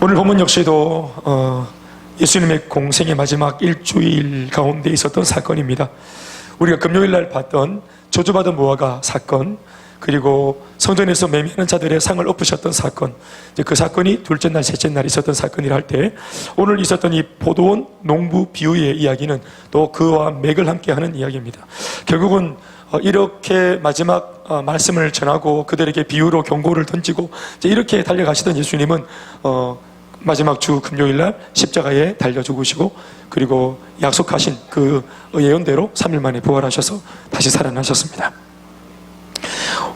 오늘 본문 역시도 예수님의 공생의 마지막 일주일 가운데 있었던 사건입니다. 우리가 금요일날 봤던 저주받은 무화과 사건, 그리고 성전에서 매매하는 자들의 상을 엎으셨던 사건, 그 사건이 둘째 날, 셋째 날 있었던 사건이라 할 때, 오늘 있었던 이 포도원 농부 비유의 이야기는 또 그와 맥을 함께하는 이야기입니다. 결국은 이렇게 마지막 말씀을 전하고 그들에게 비유로 경고를 던지고 이렇게 달려가시던 예수님은 마지막 주 금요일날 십자가에 달려 죽으시고, 그리고 약속하신 그 예언대로 3일 만에 부활하셔서 다시 살아나셨습니다.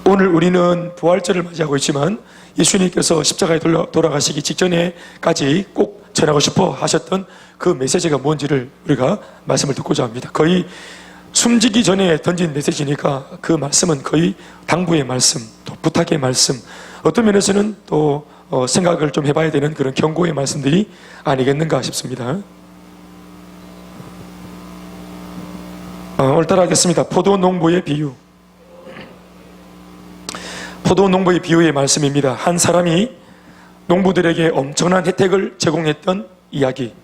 오늘 우리는 부활절을 맞이하고 있지만 예수님께서 십자가에 돌아가시기 직전에까지 꼭 전하고 싶어 하셨던 그 메시지가 뭔지를 우리가 말씀을 듣고자 합니다. 거의 숨지기 전에 던진 메시지니까 그 말씀은 거의 당부의 말씀, 또 부탁의 말씀, 어떤 면에서는 또 생각을 좀 해봐야 되는 그런 경고의 말씀들이 아니겠는가 싶습니다. 오늘 따라하겠습니다. 포도 농부의 비유. 포도 농부의 비유의 말씀입니다. 한 사람이 농부들에게 엄청난 혜택을 제공했던 이야기.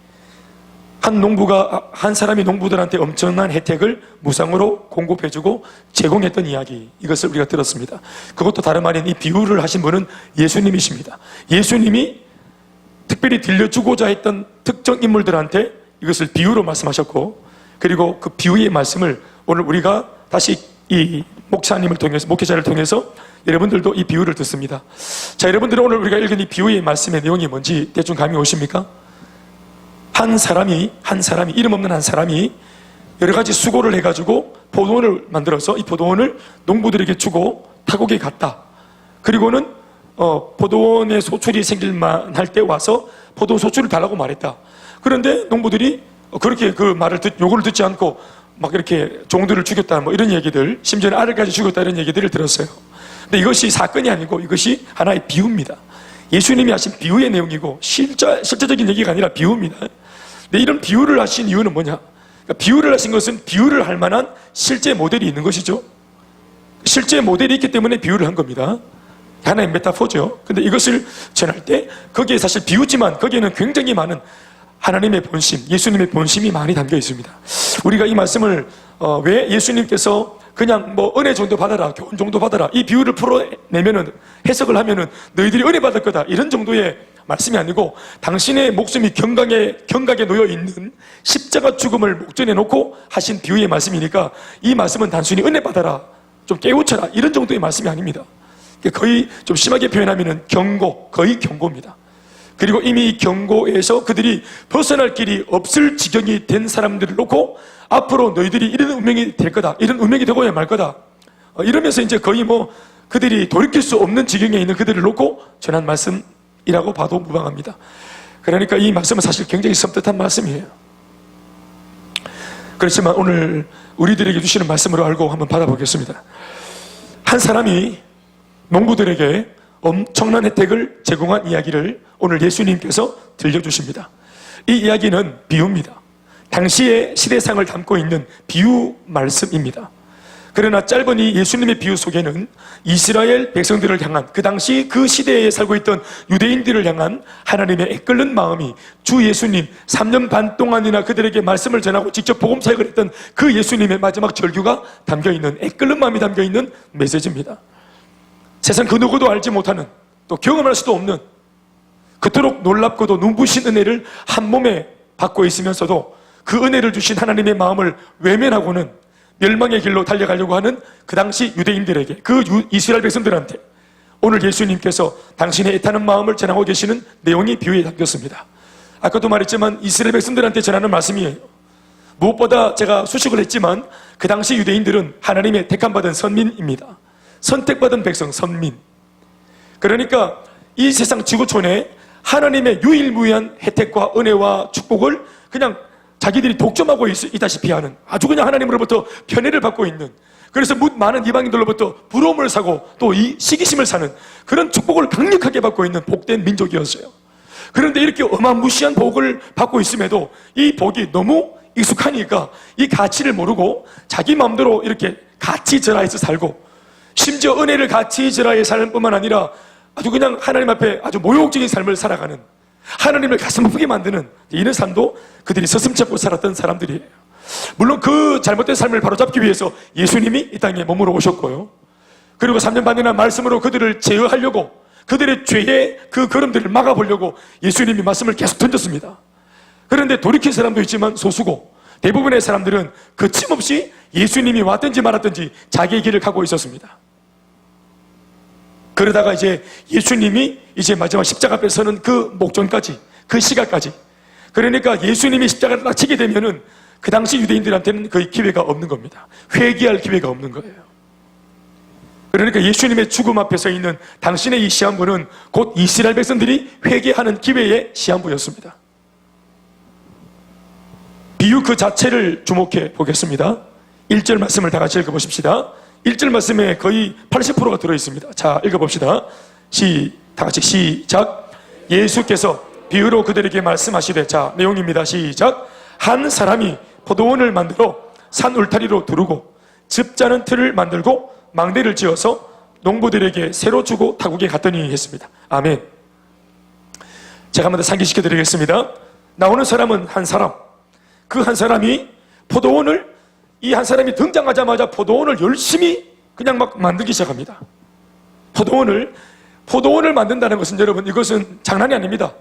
한 사람이 농부들한테 엄청난 혜택을 무상으로 공급해주고 제공했던 이야기, 이것을 우리가 들었습니다. 그것도 다름 아닌 이 비유를 하신 분은 예수님이십니다. 예수님이 특별히 들려주고자 했던 특정 인물들한테 이것을 비유로 말씀하셨고, 그리고 그 비유의 말씀을 오늘 우리가 다시 이 목사님을 통해서, 목회자를 통해서 여러분들도 이 비유를 듣습니다. 자, 여러분들은 오늘 우리가 읽은 이 비유의 말씀의 내용이 뭔지 대충 감이 오십니까? 한 사람이 이름 없는 한 사람이 여러 가지 수고를 해가지고 포도원을 만들어서 이 포도원을 농부들에게 주고 타국에 갔다. 그리고는 포도원에 소출이 생길만 할 때 와서 포도 소출을 달라고 말했다. 그런데 농부들이 그렇게 그 말을 요구를 듣지 않고 막 이렇게 종들을 죽였다, 뭐 이런 얘기들, 심지어는 알을까지 죽였다, 이런 얘기들을 들었어요. 근데 이것이 사건이 아니고 이것이 하나의 비유입니다. 예수님이 하신 비유의 내용이고 실제적인 얘기가 아니라 비유입니다. 근데 이런 비유를 하신 이유는 뭐냐? 그러니까 비유를 하신 것은 비유를 할 만한 실제 모델이 있는 것이죠. 실제 모델이 있기 때문에 비유를 한 겁니다. 하나의 메타포죠. 근데 이것을 전할 때 거기에 사실 비유지만 거기에는 굉장히 많은 하나님의 본심, 예수님의 본심이 많이 담겨 있습니다. 우리가 이 말씀을 왜 예수님께서 그냥 뭐 은혜 정도 받아라, 교훈 정도 받아라, 이 비유를 풀어내면은, 해석을 하면은 너희들이 은혜 받을 거다, 이런 정도의 말씀이 아니고 당신의 목숨이 경각에 놓여 있는 십자가 죽음을 목전에 놓고 하신 비유의 말씀이니까 이 말씀은 단순히 은혜 받아라, 좀 깨우쳐라, 이런 정도의 말씀이 아닙니다. 거의 좀 심하게 표현하면은 거의 경고입니다. 그리고 이미 이 경고에서 그들이 벗어날 길이 없을 지경이 된 사람들을 놓고 앞으로 너희들이 이런 운명이 될 거다, 이런 운명이 되고야 말 거다, 이러면서 이제 거의 뭐 그들이 돌이킬 수 없는 지경에 있는 그들을 놓고 전한 말씀이라고 봐도 무방합니다. 그러니까 이 말씀은 사실 굉장히 섬뜩한 말씀이에요. 그렇지만 오늘 우리들에게 주시는 말씀으로 알고 한번 받아보겠습니다. 한 사람이 농부들에게 엄청난 혜택을 제공한 이야기를 오늘 예수님께서 들려주십니다. 이 이야기는 비유입니다. 당시의 시대상을 담고 있는 비유 말씀입니다. 그러나 짧은 이 예수님의 비유 속에는 이스라엘 백성들을 향한, 그 당시 그 시대에 살고 있던 유대인들을 향한 하나님의 애끓는 마음이, 주 예수님 3년 반 동안이나 그들에게 말씀을 전하고 직접 복음 사역을 했던 그 예수님의 마지막 절규가 담겨있는, 애끓는 마음이 담겨있는 메시지입니다. 세상 그 누구도 알지 못하는, 또 경험할 수도 없는 그토록 놀랍고도 눈부신 은혜를 한 몸에 받고 있으면서도 그 은혜를 주신 하나님의 마음을 외면하고는 멸망의 길로 달려가려고 하는 그 당시 유대인들에게, 그 이스라엘 백성들한테 오늘 예수님께서 당신의 애타는 마음을 전하고 계시는 내용이 비유에 담겼습니다. 아까도 말했지만 이스라엘 백성들한테 전하는 말씀이에요. 무엇보다 제가 수식을 했지만 그 당시 유대인들은 하나님의 택함받은 선민입니다. 선택받은 백성, 선민. 그러니까 이 세상 지구촌에 하나님의 유일무이한 혜택과 은혜와 축복을 그냥 자기들이 독점하고 있다시피 하는, 아주 그냥 하나님으로부터 편애를 받고 있는, 그래서 많은 이방인들로부터 부러움을 사고 또 이 시기심을 사는 그런 축복을 강력하게 받고 있는 복된 민족이었어요. 그런데 이렇게 어마무시한 복을 받고 있음에도 이 복이 너무 익숙하니까 이 가치를 모르고 자기 마음대로 이렇게 가치절하에서 살고, 심지어 은혜를 가치절하에 사는 뿐만 아니라 아주 그냥 하나님 앞에 아주 모욕적인 삶을 살아가는, 하나님을 가슴 아프게 만드는 이런 삶도 그들이 서슴지 않고 살았던 사람들이에요. 물론 그 잘못된 삶을 바로잡기 위해서 예수님이 이 땅에 머물러 오셨고요. 그리고 3년 반이나 말씀으로 그들을 제어하려고, 그들의 죄의 그 걸음들을 막아보려고 예수님이 말씀을 계속 던졌습니다. 그런데 돌이킨 사람도 있지만 소수고, 대부분의 사람들은 거침없이 예수님이 왔든지 말았든지 자기의 길을 가고 있었습니다. 그러다가 이제 예수님이 이제 마지막 십자가 앞에 서는 그 목전까지, 그 시각까지, 그러니까 예수님이 십자가를 딱 치게 되면은 그 당시 유대인들한테는 거의 기회가 없는 겁니다. 회개할 기회가 없는 거예요. 그러니까 예수님의 죽음 앞에 서 있는 당신의 이 시한부는 곧 이스라엘 백성들이 회개하는 기회의 시한부였습니다. 비유 그 자체를 주목해 보겠습니다. 1절 말씀을 다 같이 읽어보십시다. 1절 말씀에 거의 80%가 들어있습니다. 자, 읽어봅시다. 다 같이 시작. 예수께서 비유로 그들에게 말씀하시되, 자, 내용입니다. 시작. 한 사람이 포도원을 만들어 산 울타리로 두르고 즙 짜는 틀을 만들고 망대를 지어서 농부들에게 새로 주고 타국에 갔더니 했습니다. 아멘. 제가 한번 더 상기시켜 드리겠습니다. 나오는 사람은 한 사람, 그 한 사람이 포도원을, 이 한 사람이 등장하자마자 포도원을 열심히 그냥 막 만들기 시작합니다. 포도원을 만든다는 것은, 여러분, 이것은 장난이 아닙니다.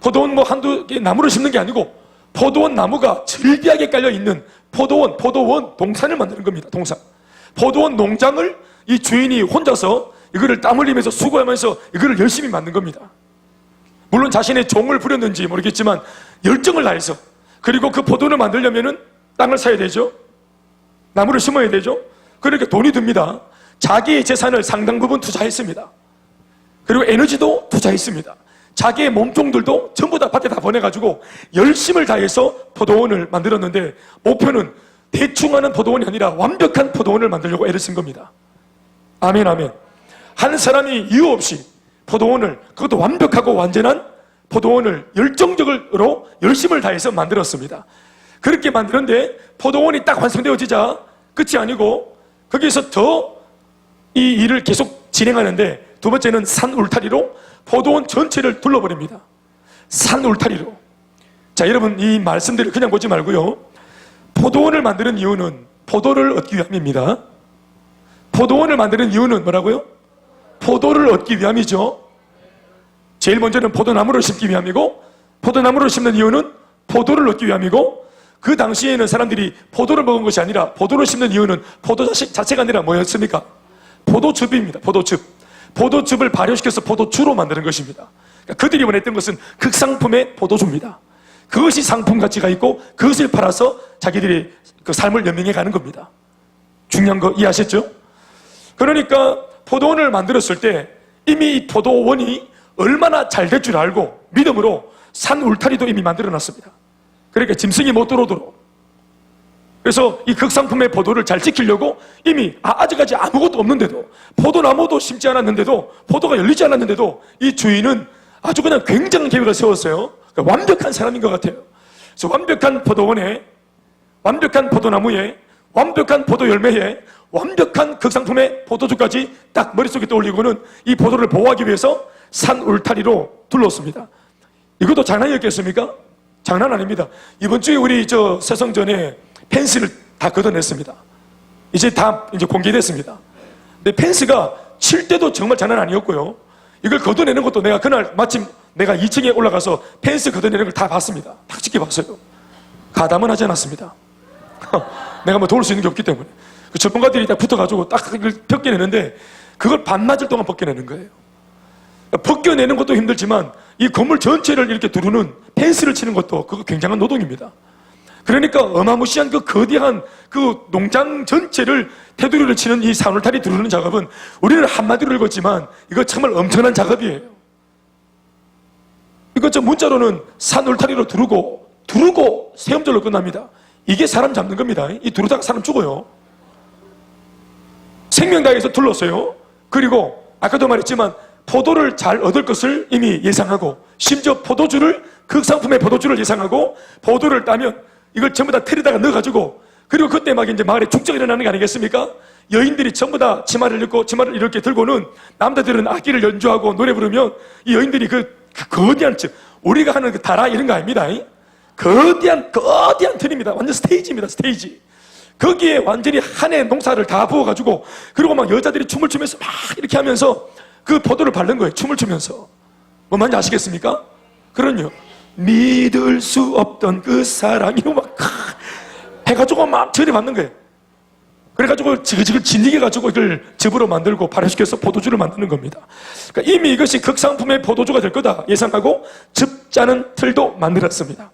포도원 뭐 한두 개 나무를 심는 게 아니고 포도원 나무가 즐비하게 깔려 있는 포도원 동산을 만드는 겁니다. 동산. 포도원 농장을 이 주인이 혼자서 이거를 땀 흘리면서 수고하면서 이거를 열심히 만든 겁니다. 물론 자신의 종을 부렸는지 모르겠지만 열정을 다해서, 그리고 그 포도원을 만들려면은 땅을 사야 되죠. 나무를 심어야 되죠. 그러니까 돈이 듭니다. 자기의 재산을 상당 부분 투자했습니다. 그리고 에너지도 투자했습니다. 자기의 몸종들도 전부 다 밭에 다 보내가지고 열심을 다해서 포도원을 만들었는데, 목표는 대충 하는 포도원이 아니라 완벽한 포도원을 만들려고 애를 쓴 겁니다. 아멘, 아멘. 한 사람이 이유 없이 포도원을, 그것도 완벽하고 완전한 포도원을 열정적으로 열심을 다해서 만들었습니다. 그렇게 만드는데 포도원이 딱 완성되어지자 끝이 아니고 거기에서 더 이 일을 계속 진행하는데, 두 번째는 산 울타리로 포도원 전체를 둘러버립니다. 산 울타리로. 자, 여러분, 이 말씀들을 그냥 보지 말고요, 포도원을 만드는 이유는 포도를 얻기 위함입니다. 포도원을 만드는 이유는 뭐라고요? 포도를 얻기 위함이죠. 제일 먼저는 포도나무를 심기 위함이고, 포도나무를 심는 이유는 포도를 얻기 위함이고, 그 당시에는 사람들이 포도를 먹은 것이 아니라, 포도를 심는 이유는 포도 자체가 아니라 뭐였습니까? 포도즙입니다. 포도즙을 발효시켜서 포도주로 만드는 것입니다. 그러니까 그들이 원했던 것은 극상품의 포도주입니다. 그것이 상품 가치가 있고 그것을 팔아서 자기들이 그 삶을 연명해 가는 겁니다. 중요한 거 이해하셨죠? 그러니까 포도원을 만들었을 때 이미 이 포도원이 얼마나 잘 될 줄 알고 믿음으로 산 울타리도 이미 만들어 놨습니다. 그러니까 짐승이 못 들어오도록. 그래서 이 극상품의 포도를 잘 지키려고 이미 아직까지 아무것도 없는데도, 포도나무도 심지 않았는데도, 포도가 열리지 않았는데도 이 주인은 아주 그냥 굉장한 계획을 세웠어요. 그러니까 완벽한 사람인 것 같아요. 그래서 완벽한 포도원에, 완벽한 포도나무에, 완벽한 포도 열매에, 완벽한 극상품의 포도주까지 딱 머릿속에 떠올리고는 이 포도를 보호하기 위해서 산 울타리로 둘렀습니다. 이것도 장난이었겠습니까? 장난 아닙니다. 이번 주에 우리 세성전에 펜스를 다 걷어냈습니다. 이제 공개됐습니다. 근데 펜스가 칠 때도 정말 장난 아니었고요. 이걸 걷어내는 것도 내가 그날 마침 내가 2층에 올라가서 펜스 걷어내는 걸 다 봤습니다. 딱 지켜봤어요. 가담은 하지 않았습니다. 내가 뭐 도울 수 있는 게 없기 때문에. 그 전문가들이 딱 붙어가지고 딱 이걸 벗겨내는데, 그걸 반나절 동안 벗겨내는 거예요. 벗겨내는 것도 힘들지만 이 건물 전체를 이렇게 두르는 펜스를 치는 것도 그거 굉장한 노동입니다. 그러니까 어마무시한 그 거대한 그 농장 전체를 테두리를 치는 이 산울타리 두르는 작업은 우리는 한마디로 읽었지만 이거 정말 엄청난 작업이에요. 이거 문자로는 산울타리로 두르고 세음절로 끝납니다. 이게 사람 잡는 겁니다. 이 두르다가 사람 죽어요. 생명 다해서 둘렀어요. 그리고 아까도 말했지만 포도를 잘 얻을 것을 이미 예상하고, 심지어 극상품의 포도주를 예상하고, 포도를 따면 이걸 전부 다 틀에다가 넣어가지고, 그리고 그때 막 이제 마을에 축제가 일어나는 게 아니겠습니까? 여인들이 전부 다 치마를 입고, 치마를 이렇게 들고는 남자들은 악기를 연주하고 노래 부르면 이 여인들이 그 거대한 우리가 하는 그 다라 이런 거 아닙니다. 거대한 틀입니다. 완전 스테이지입니다. 스테이지. 거기에 완전히 한 해 농사를 다 부어가지고, 그리고 막 여자들이 춤을 추면서 막 이렇게 하면서 그 포도를 밟는 거예요. 춤을 추면서. 뭐 뭔지 아시겠습니까? 그럼요. 믿을 수 없던 그 사람 이러고 막 해가지고 막 전에 받는 거예요. 그래가지고 지글지글 진리게가지고 이걸 즙으로 만들고 발효시켜서 포도주를 만드는 겁니다. 그러니까 이미 이것이 극상품의 포도주가 될 거다 예상하고 즙 짜는 틀도 만들었습니다.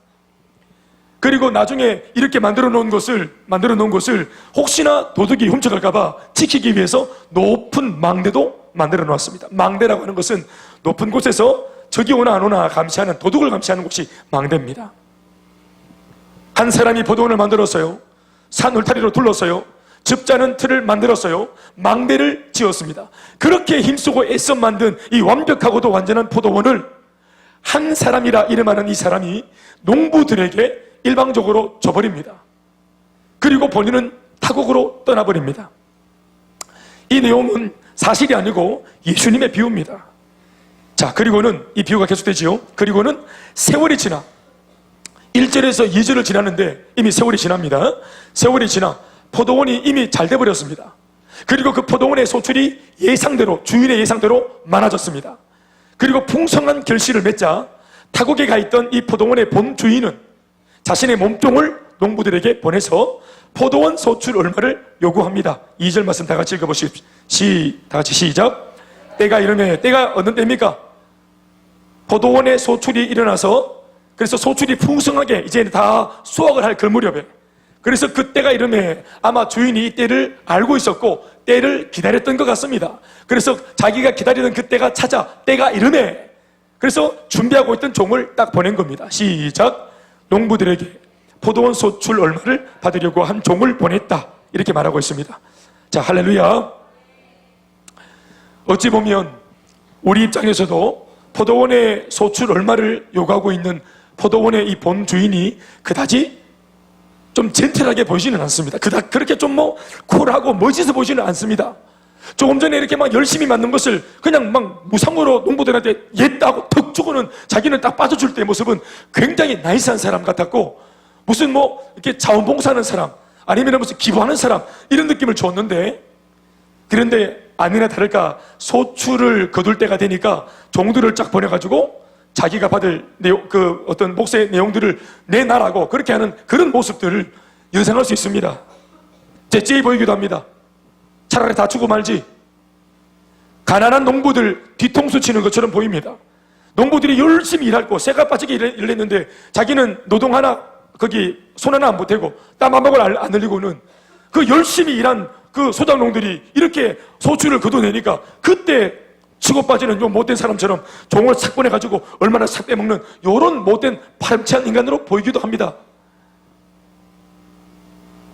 그리고 나중에 이렇게 만들어 놓은 것을 혹시나 도둑이 훔쳐갈까봐 지키기 위해서 높은 망대도 만들어 놓았습니다. 망대라고 하는 것은 높은 곳에서 적이 오나 안 오나 감시하는, 도둑을 감시하는 곳이 망대입니다. 한 사람이 포도원을 만들었어요. 산 울타리로 둘렀어요. 즙자는 틀을 만들었어요. 망대를 지었습니다. 그렇게 힘쓰고 애써 만든 이 완벽하고도 완전한 포도원을 한 사람이라 이름하는 이 사람이 농부들에게 일방적으로 줘버립니다. 그리고 본인은 타국으로 떠나버립니다. 이 내용은 사실이 아니고 예수님의 비유입니다. 자, 그리고는 이 비유가 계속되지요. 그리고는 세월이 지나 1절에서 2절을 지났는데 이미 세월이 지납니다. 세월이 지나 포도원이 이미 잘 돼버렸습니다. 그리고 그 포도원의 소출이 예상대로, 주인의 예상대로 많아졌습니다. 그리고 풍성한 결실을 맺자 타국에 가 있던 이 포도원의 본 주인은 자신의 몸종을 농부들에게 보내서 포도원 소출 얼마를 요구합니다. 2절 말씀 다 같이 읽어보십시오. 다 같이 시작. 때가 이르매, 때가 어느 때입니까? 포도원의 소출이 일어나서, 그래서 소출이 풍성하게 이제 다 수확을 할 그 무렵에, 그래서 그때가 이르매 아마 주인이 이 때를 알고 있었고 때를 기다렸던 것 같습니다. 그래서 자기가 기다리던 그 때가 찾아 때가 이르매, 그래서 준비하고 있던 종을 딱 보낸 겁니다. 시작. 농부들에게 포도원 소출 얼마를 받으려고 한 종을 보냈다, 이렇게 말하고 있습니다. 자, 할렐루야. 어찌 보면 우리 입장에서도 포도원의 소출 얼마를 요구하고 있는 포도원의 이 본 주인이 그다지 좀 젠틀하게 보이지는 않습니다. 그닥 그렇게 좀 쿨하고 멋있어 보이지는 않습니다. 조금 전에 이렇게 막 열심히 만든 것을 그냥 막 무상으로 농부들한테 옛다고 턱 주고는 자기는 딱 빠져줄 때의 모습은 굉장히 나이스한 사람 같았고, 무슨 이렇게 자원봉사하는 사람, 아니면 무슨 기부하는 사람, 이런 느낌을 줬는데, 그런데 아니나 다를까 소출을 거둘 때가 되니까 종들을 쫙 보내가지고 자기가 받을 그 어떤 몫의 내용들을 내놔라고 그렇게 하는 그런 모습들을 연상할 수 있습니다. 째째히 보이기도 합니다. 차라리 다 주고 말지. 가난한 농부들 뒤통수 치는 것처럼 보입니다. 농부들이 열심히 일할 거 새가 빠지게 일을 했는데 자기는 노동 하나, 거기 손 하나 안 보태고 땀 한 방울 안 흘리고는 그 열심히 일한 그 소작농들이 이렇게 소출을 거둬내니까 그때 치고 빠지는 요 못된 사람처럼 종을 싹 보내가지고 얼마나 싹 빼먹는 요런 못된 파렴치한 인간으로 보이기도 합니다.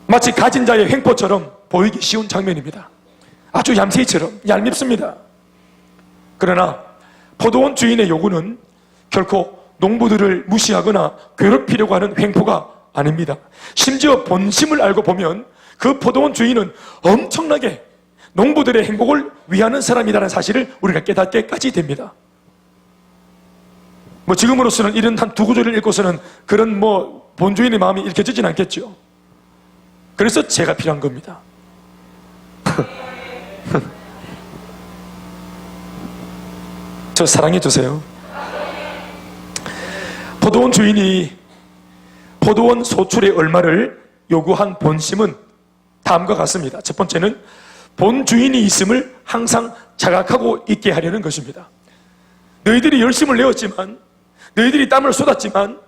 마치 가진 자의 횡포처럼 보이기 쉬운 장면입니다. 아주 얌세이처럼 얄밉습니다. 그러나 포도원 주인의 요구는 결코 농부들을 무시하거나 괴롭히려고 하는 횡포가 아닙니다. 심지어 본심을 알고 보면 그 포도원 주인은 엄청나게 농부들의 행복을 위하는 사람이라는 사실을 우리가 깨닫게까지 됩니다. 지금으로서는 이런 한 두 구절을 읽고서는 그런 본주인의 마음이 읽혀지진 않겠죠. 그래서 제가 필요한 겁니다. 저 사랑해 주세요. 포도원 주인이 포도원 소출의 얼마를 요구한 본심은 다음과 같습니다. 첫 번째는 본 주인이 있음을 항상 자각하고 있게 하려는 것입니다. 너희들이 열심을 내었지만, 너희들이 땀을 쏟았지만,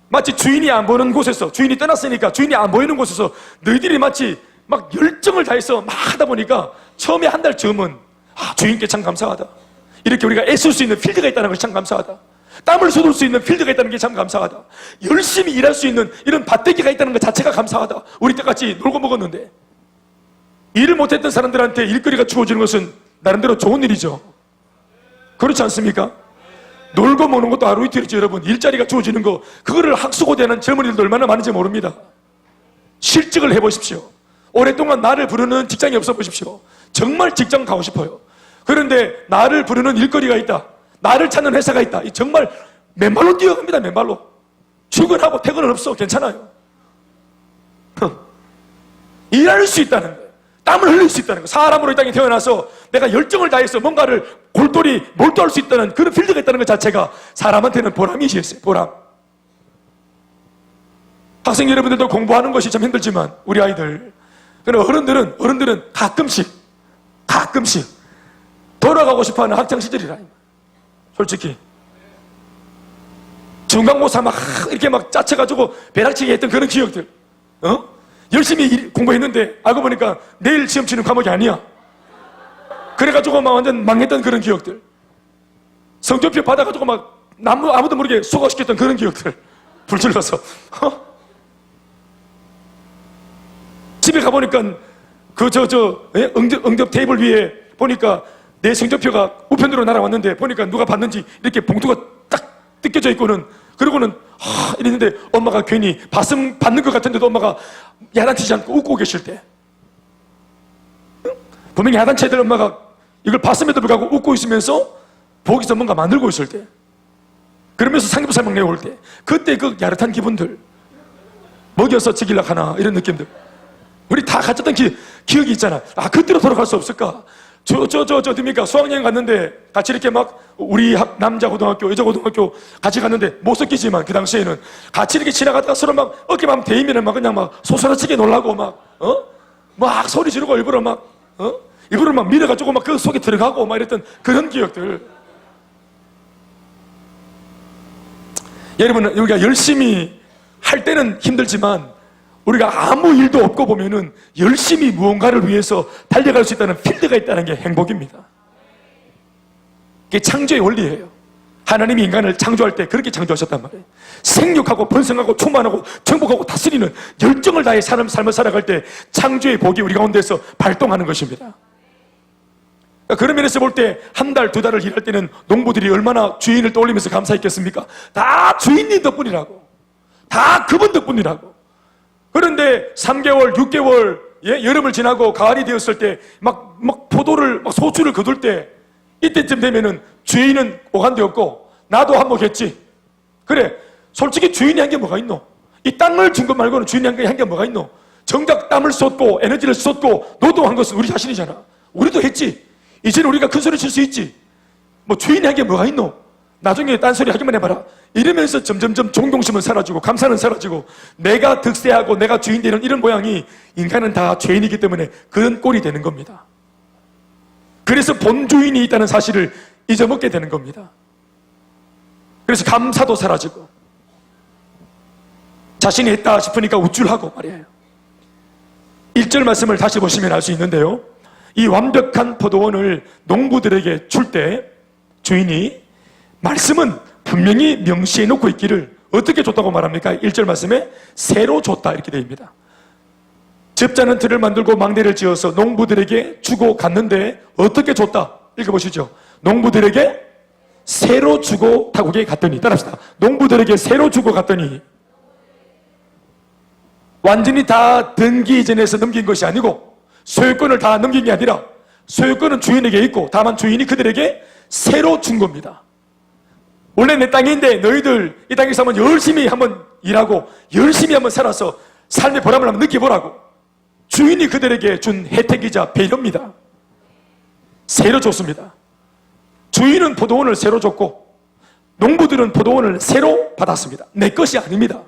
마치 주인이 안 보는 곳에서, 주인이 떠났으니까 주인이 안 보이는 곳에서 너희들이 마치 막 열정을 다해서 막 하다 보니까 처음에 한 달 쯤은 주인께 참 감사하다, 이렇게 우리가 애쓸 수 있는 필드가 있다는 것이 참 감사하다, 땀을 쏟을 수 있는 필드가 있다는 게 참 감사하다, 열심히 일할 수 있는 이런 밭대기가 있다는 것 자체가 감사하다. 우리 때같이 놀고 먹었는데 일을 못했던 사람들한테 일거리가 주어지는 것은 나름대로 좋은 일이죠. 그렇지 않습니까? 놀고 먹는 것도 하루 이틀이죠. 여러분, 일자리가 주어지는 거, 그거를 학수고대하는 젊은이들도 얼마나 많은지 모릅니다. 실직을 해보십시오. 오랫동안 나를 부르는 직장이 없어 보십시오. 정말 직장 가고 싶어요. 그런데 나를 부르는 일거리가 있다, 나를 찾는 회사가 있다, 정말 맨발로 뛰어갑니다. 맨발로. 출근하고 퇴근은 없어. 괜찮아요. 일할 수 있다는 거예요. 땀을 흘릴 수 있다는 거예요. 사람으로 이 땅에 태어나서 내가 열정을 다해서 뭔가를 골똘히 몰두할 수 있다는 그런 필드가 있다는 것 자체가 사람한테는 보람이시겠어요. 보람. 학생 여러분들도 공부하는 것이 참 힘들지만 우리 아이들, 그러나 어른들은 가끔씩 돌아가고 싶어하는 학창 시절이라. 솔직히 중간고사 막 이렇게 막 짜쳐가지고 배락치기 했던 그런 기억들, 열심히 공부했는데 알고 보니까 내일 시험 치는 과목이 아니야. 그래가지고 막 완전 망했던 그런 기억들, 성적표 받아가지고 막 아무도 모르게 소각시켰던 그런 기억들, 불질러서 집에 가보니까 응답 테이블 위에 보니까 내 성적표가 우편으로 날아왔는데 보니까 누가 봤는지 이렇게 봉투가 딱 뜯겨져 있고는, 그러고는 이랬는데 엄마가 괜히 받는 것 같은데도 엄마가 야단치지 않고 웃고 계실 때, 분명히 야단쳐야 될 엄마가 이걸 봤음에도 불구하고 웃고 있으면서 보기서 뭔가 만들고 있을 때, 그러면서 삼겹살 막 내올 때, 그때 그 야릇한 기분들, 먹여서 지킬라 하나 이런 느낌들, 우리 다 가졌던 기억이 있잖아. 그때로 돌아갈 수 없을까? 어딥니까? 수학여행 갔는데 같이 이렇게 막 우리 남자 고등학교, 여자 고등학교 같이 갔는데 못 섞이지만 그 당시에는 같이 이렇게 지나가다가 서로 막 어깨만 대이면 막 그냥 막 소스라치게 놀라고 막 소리 지르고 일부러 막 밀어가지고 막 그 속에 들어가고 막 이랬던 그런 기억들. 여러분, 우리가 열심히 할 때는 힘들지만 우리가 아무 일도 없고 보면은 열심히 무언가를 위해서 달려갈 수 있다는 필드가 있다는 게 행복입니다. 그게 창조의 원리예요. 하나님이 인간을 창조할 때 그렇게 창조하셨단 말이에요. 생육하고 번성하고 충만하고 정복하고 다스리는 열정을 다해 삶을 살아갈 때 창조의 복이 우리 가운데서 발동하는 것입니다. 그런 면에서 볼 때 한 달, 두 달을 일할 때는 농부들이 얼마나 주인을 떠올리면서 감사했겠습니까? 다 주인님 덕분이라고. 다 그분 덕분이라고. 그런데 3개월, 6개월, 여름을 지나고 가을이 되었을 때 막 포도를, 소주를 거둘 때, 이때쯤 되면은 주인은 오간데없고 나도 한몫했지. 그래, 솔직히 주인이 한 게 뭐가 있노? 이 땅을 준 것 말고는 주인이 한 게 뭐가 있노? 정작 땀을 쏟고 에너지를 쏟고 노동한 것은 우리 자신이잖아. 우리도 했지. 이제는 우리가 큰 소리 칠 수 있지. 주인이 한 게 뭐가 있노? 나중에 딴소리 하기만 해봐라. 이러면서 점점점 존경심은 사라지고 감사는 사라지고 내가 득세하고 내가 주인 되는 이런 모양이, 인간은 다 죄인이기 때문에 그런 꼴이 되는 겁니다. 그래서 본주인이 있다는 사실을 잊어먹게 되는 겁니다. 그래서 감사도 사라지고 자신이 했다 싶으니까 우쭐하고 말이에요. 1절 말씀을 다시 보시면 알 수 있는데요, 이 완벽한 포도원을 농부들에게 줄 때 주인이, 말씀은 분명히 명시해 놓고 있기를 어떻게 줬다고 말합니까? 1절 말씀에 새로 줬다 이렇게 되어 있습니다. 접자는 틀을 만들고 망대를 지어서 농부들에게 주고 갔는데 어떻게 줬다? 읽어보시죠. 농부들에게 새로 주고 타국에 갔더니, 따라합시다. 농부들에게 새로 주고 갔더니, 완전히 다 등기 이전에서 넘긴 것이 아니고 소유권을 다 넘긴 게 아니라 소유권은 주인에게 있고 다만 주인이 그들에게 새로 준 겁니다. 원래 내 땅인데 너희들 이 땅에서 한번 열심히 한번 일하고 열심히 한번 살아서 삶의 보람을 한번 느껴보라고 주인이 그들에게 준 혜택이자 배려입니다. 새로 줬습니다. 주인은 포도원을 새로 줬고 농부들은 포도원을 새로 받았습니다. 내 것이 아닙니다.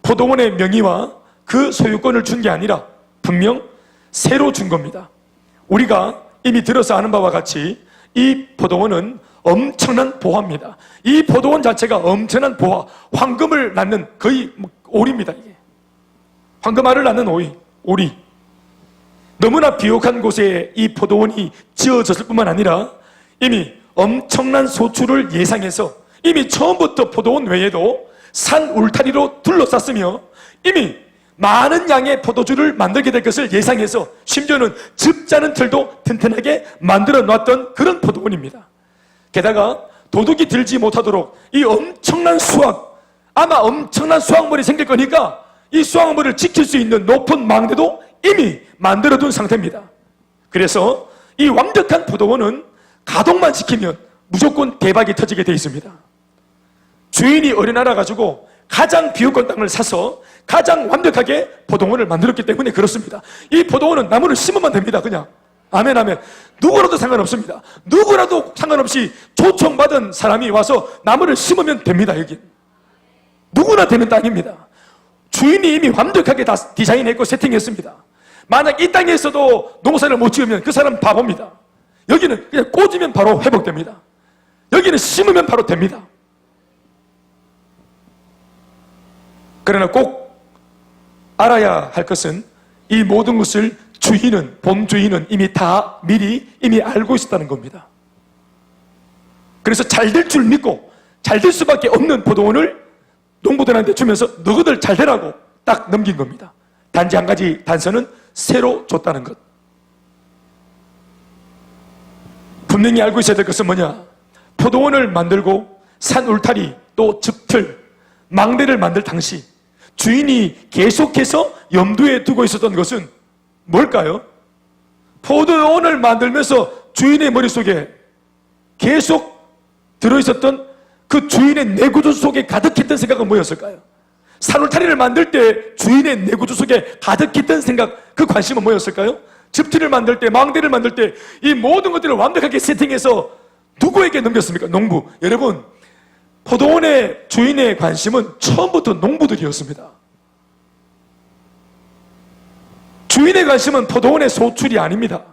포도원의 명의와 그 소유권을 준 게 아니라 분명 새로 준 겁니다. 우리가 이미 들어서 아는 바와 같이 이 포도원은 엄청난 보화입니다. 이 포도원 자체가 엄청난 보화, 황금을 낳는 거의 오리입니다. 이게 황금알을 낳는 오리. 너무나 비옥한 곳에 이 포도원이 지어졌을 뿐만 아니라 이미 엄청난 소출을 예상해서 이미 처음부터 포도원 외에도 산 울타리로 둘러쌌으며 이미 많은 양의 포도주를 만들게 될 것을 예상해서 심지어는 즙자는 틀도 튼튼하게 만들어 놨던 그런 포도원입니다. 게다가 도둑이 들지 못하도록 이 엄청난 아마 엄청난 수확물이 생길 거니까 이 수확물을 지킬 수 있는 높은 망대도 이미 만들어둔 상태입니다. 그래서 이 완벽한 포도원은 가동만 시키면 무조건 대박이 터지게 되어 있습니다. 주인이 어린아이라 가지고 가장 비옥한 땅을 사서 가장 완벽하게 포도원을 만들었기 때문에 그렇습니다. 이 포도원은 나무를 심으면 됩니다. 그냥 아멘 아멘. 누구라도 상관없습니다. 누구라도 상관없이 초청받은 사람이 와서 나무를 심으면 됩니다. 여기 누구나 되는 땅입니다. 주인이 이미 완벽하게 다 디자인했고 세팅했습니다. 만약 이 땅에서도 농사를 못 지으면 그 사람은 바보입니다. 여기는 그냥 꽂으면 바로 회복됩니다. 여기는 심으면 바로 됩니다. 그러나 꼭 알아야 할 것은 이 모든 것을 주인은, 본주인은 이미 다 미리 이미 알고 있었다는 겁니다. 그래서 잘 될 줄 믿고 잘 될 수밖에 없는 포도원을 농부들한테 주면서 너희들 잘 되라고 딱 넘긴 겁니다. 단지 한 가지 단서는 새로 줬다는 것. 분명히 알고 있어야 될 것은 뭐냐? 포도원을 만들고 산 울타리 또 즙틀 망대를 만들 당시 주인이 계속해서 염두에 두고 있었던 것은 뭘까요? 포도원을 만들면서 주인의 머릿속에 계속 들어있었던 그 주인의 내구조 속에 가득했던 생각은 뭐였을까요? 산울타리를 만들 때 주인의 내구조 속에 가득했던 생각, 그 관심은 뭐였을까요? 즙틀을 만들 때, 망대를 만들 때 이 모든 것들을 완벽하게 세팅해서 누구에게 넘겼습니까? 농부. 여러분, 포도원의 주인의 관심은 처음부터 농부들이었습니다. 주인의 관심은 포도원의 소출이 아닙니다.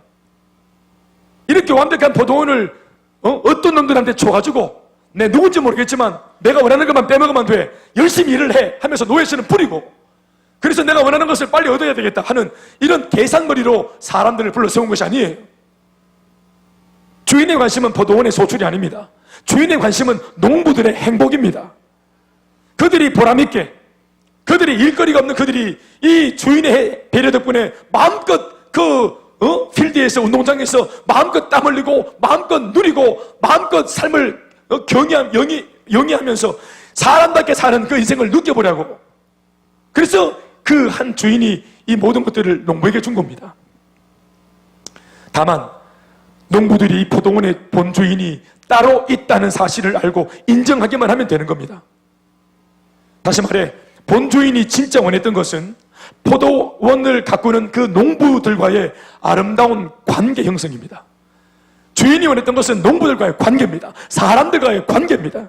이렇게 완벽한 포도원을 어떤 놈들한테 줘가지고 내 누군지 모르겠지만 내가 원하는 것만 빼먹으면 돼, 열심히 일을 해 하면서 노예시는 뿌리고, 그래서 내가 원하는 것을 빨리 얻어야 되겠다 하는 이런 계산머리로 사람들을 불러 세운 것이 아니에요. 주인의 관심은 포도원의 소출이 아닙니다. 주인의 관심은 농부들의 행복입니다. 그들이 보람있게, 그들이 일거리가 없는 그들이 이 주인의 배려 덕분에 마음껏 필드에서, 운동장에서 마음껏 땀 흘리고 마음껏 누리고 마음껏 삶을 영위하면서 사람답게 사는 그 인생을 느껴보려고, 그래서 그 한 주인이 이 모든 것들을 농부에게 준 겁니다. 다만 농부들이 이 포도원의 본주인이 따로 있다는 사실을 알고 인정하기만 하면 되는 겁니다. 다시 말해, 본주인이 진짜 원했던 것은 포도원을 가꾸는 그 농부들과의 아름다운 관계 형성입니다. 주인이 원했던 것은 농부들과의 관계입니다. 사람들과의 관계입니다.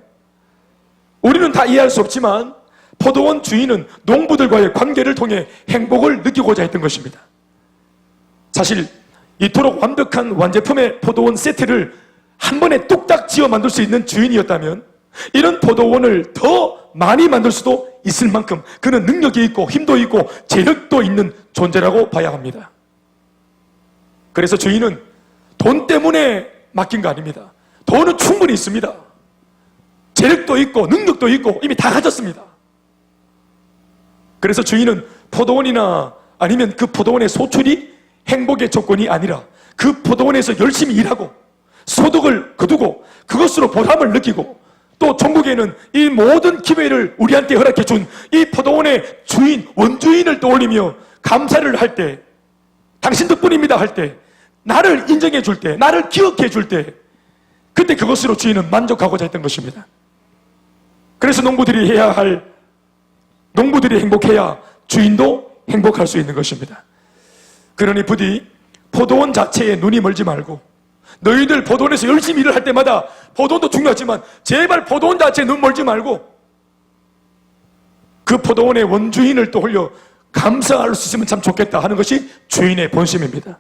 우리는 다 이해할 수 없지만 포도원 주인은 농부들과의 관계를 통해 행복을 느끼고자 했던 것입니다. 사실 이토록 완벽한 완제품의 포도원 세트를 한 번에 뚝딱 지어 만들 수 있는 주인이었다면 이런 포도원을 더 많이 만들 수도 있을 만큼 그는 능력이 있고 힘도 있고 재력도 있는 존재라고 봐야 합니다. 그래서 주인은 돈 때문에 맡긴 거 아닙니다. 돈은 충분히 있습니다. 재력도 있고 능력도 있고 이미 다 가졌습니다. 그래서 주인은 포도원이나 아니면 그 포도원의 소출이 행복의 조건이 아니라 그 포도원에서 열심히 일하고 소득을 거두고 그것으로 보람을 느끼고, 또 전국에는 이 모든 기회를 우리한테 허락해 준 이 포도원의 주인, 원주인을 떠올리며 감사를 할 때, 당신 덕분입니다 할 때, 나를 인정해 줄 때, 나를 기억해 줄 때, 그때 그것으로 주인은 만족하고자 했던 것입니다. 그래서 농부들이 행복해야 주인도 행복할 수 있는 것입니다. 그러니 부디 포도원 자체에 눈이 멀지 말고, 너희들 포도원에서 열심히 일을 할 때마다 포도원도 중요하지만 제발 포도원 자체에 눈 멀지 말고 그 포도원의 원주인을 떠올려 감사할 수 있으면 참 좋겠다 하는 것이 주인의 본심입니다.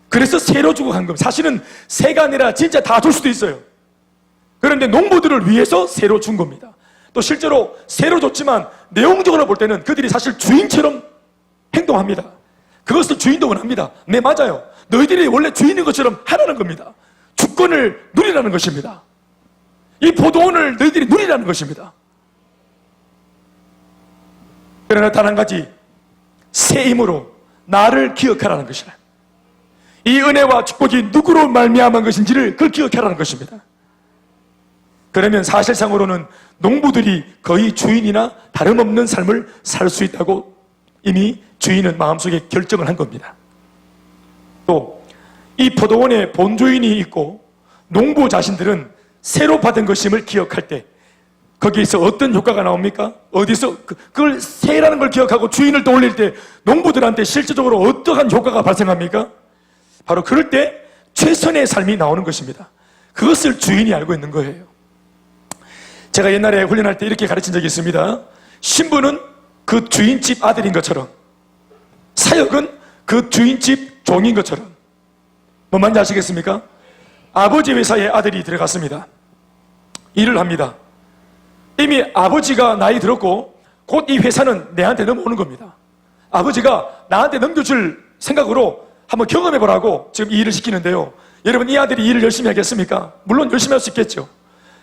그래서 새로 주고 간 겁니다. 사실은 새가 아니라 진짜 다 줄 수도 있어요. 그런데 농부들을 위해서 새로 준 겁니다. 또 실제로 새로 줬지만 내용적으로 볼 때는 그들이 사실 주인처럼 행동합니다. 그것을 주인도 원합니다. 네, 맞아요. 너희들이 원래 주인인 것처럼 하라는 겁니다. 주권을 누리라는 것입니다. 이 포도원을 너희들이 누리라는 것입니다. 그러나 단 한 가지, 새 힘으로 나를 기억하라는 것이라. 이 은혜와 축복이 누구로 말미암은 것인지를 그걸 기억하라는 것입니다. 그러면 사실상으로는 농부들이 거의 주인이나 다름없는 삶을 살 수 있다고 이미 주인은 마음속에 결정을 한 겁니다. 또 이 포도원에 본주인이 있고 농부 자신들은 새로 받은 것임을 기억할 때 거기에서 어떤 효과가 나옵니까? 어디서 그걸 새라는 걸 기억하고 주인을 떠올릴 때 농부들한테 실질적으로 어떠한 효과가 발생합니까? 바로 그럴 때 최선의 삶이 나오는 것입니다. 그것을 주인이 알고 있는 거예요. 제가 옛날에 훈련할 때 이렇게 가르친 적이 있습니다. 신부는 그 주인집 아들인 것처럼, 사역은 그 주인집 종인 것처럼. 뭔 말인지 아시겠습니까? 아버지 회사에 아들이 들어갔습니다. 일을 합니다. 이미 아버지가 나이 들었고 곧 이 회사는 내한테 넘어오는 겁니다. 아버지가 나한테 넘겨줄 생각으로 한번 경험해보라고 지금 이 일을 시키는데요. 여러분, 이 아들이 일을 열심히 하겠습니까? 물론 열심히 할 수 있겠죠.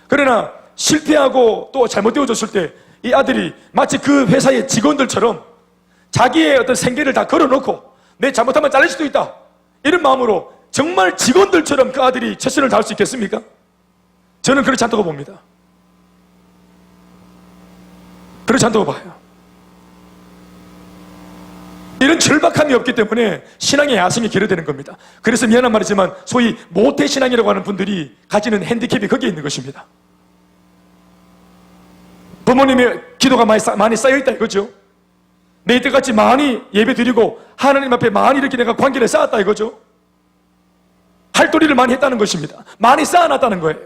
그러나 실패하고 또 잘못되어졌을 때 이 아들이 마치 그 회사의 직원들처럼 자기의 어떤 생계를 다 걸어놓고 내 잘못하면 잘릴 수도 있다, 이런 마음으로 정말 직원들처럼 그 아들이 최선을 다할 수 있겠습니까? 저는 그렇지 않다고 봅니다. 그렇지 않다고 봐요. 이런 절박함이 없기 때문에 신앙의 야성이 결여되는 겁니다. 그래서 미안한 말이지만 소위 모태신앙이라고 하는 분들이 가지는 핸디캡이 거기에 있는 것입니다. 부모님의 기도가 많이 쌓여있다 이거죠. 내 이때같이 많이 예배 드리고 하나님 앞에 많이 이렇게 내가 관계를 쌓았다 이거죠. 할도리를 많이 했다는 것입니다. 많이 쌓아놨다는 거예요.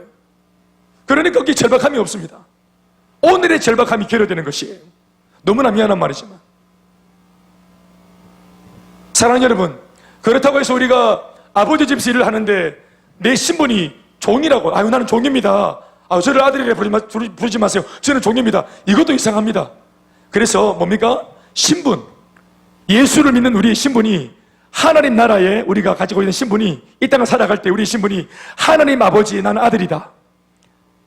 그러니까 거기에 절박함이 없습니다. 오늘의 절박함이 결여되는 것이에요. 너무나 미안한 말이지만, 사랑하는 여러분, 그렇다고 해서 우리가 아버지 집에서 일을 하는데 내 신분이 종이라고, 아유 나는 종입니다, 저를 아들이라 부르지 마세요, 저는 종입니다, 이것도 이상합니다. 그래서 뭡니까? 신분, 예수를 믿는 우리의 신분이, 하나님 나라에 우리가 가지고 있는 신분이, 이 땅을 살아갈 때 우리의 신분이 하나님 아버지 나는 아들이다,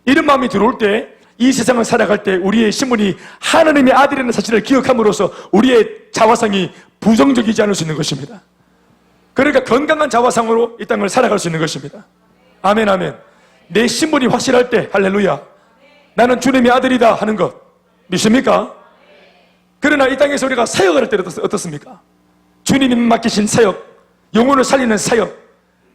이런 마음이 들어올 때, 이 세상을 살아갈 때 우리의 신분이 하나님의 아들이라는 사실을 기억함으로써 우리의 자화상이 부정적이지 않을 수 있는 것입니다. 그러니까 건강한 자화상으로 이 땅을 살아갈 수 있는 것입니다. 아멘, 아멘. 내 신분이 확실할 때, 할렐루야, 나는 주님의 아들이다 하는 것 믿습니까? 그러나 이 땅에서 우리가 사역을 할 때 어떻습니까? 주님이 맡기신 사역, 영혼을 살리는 사역,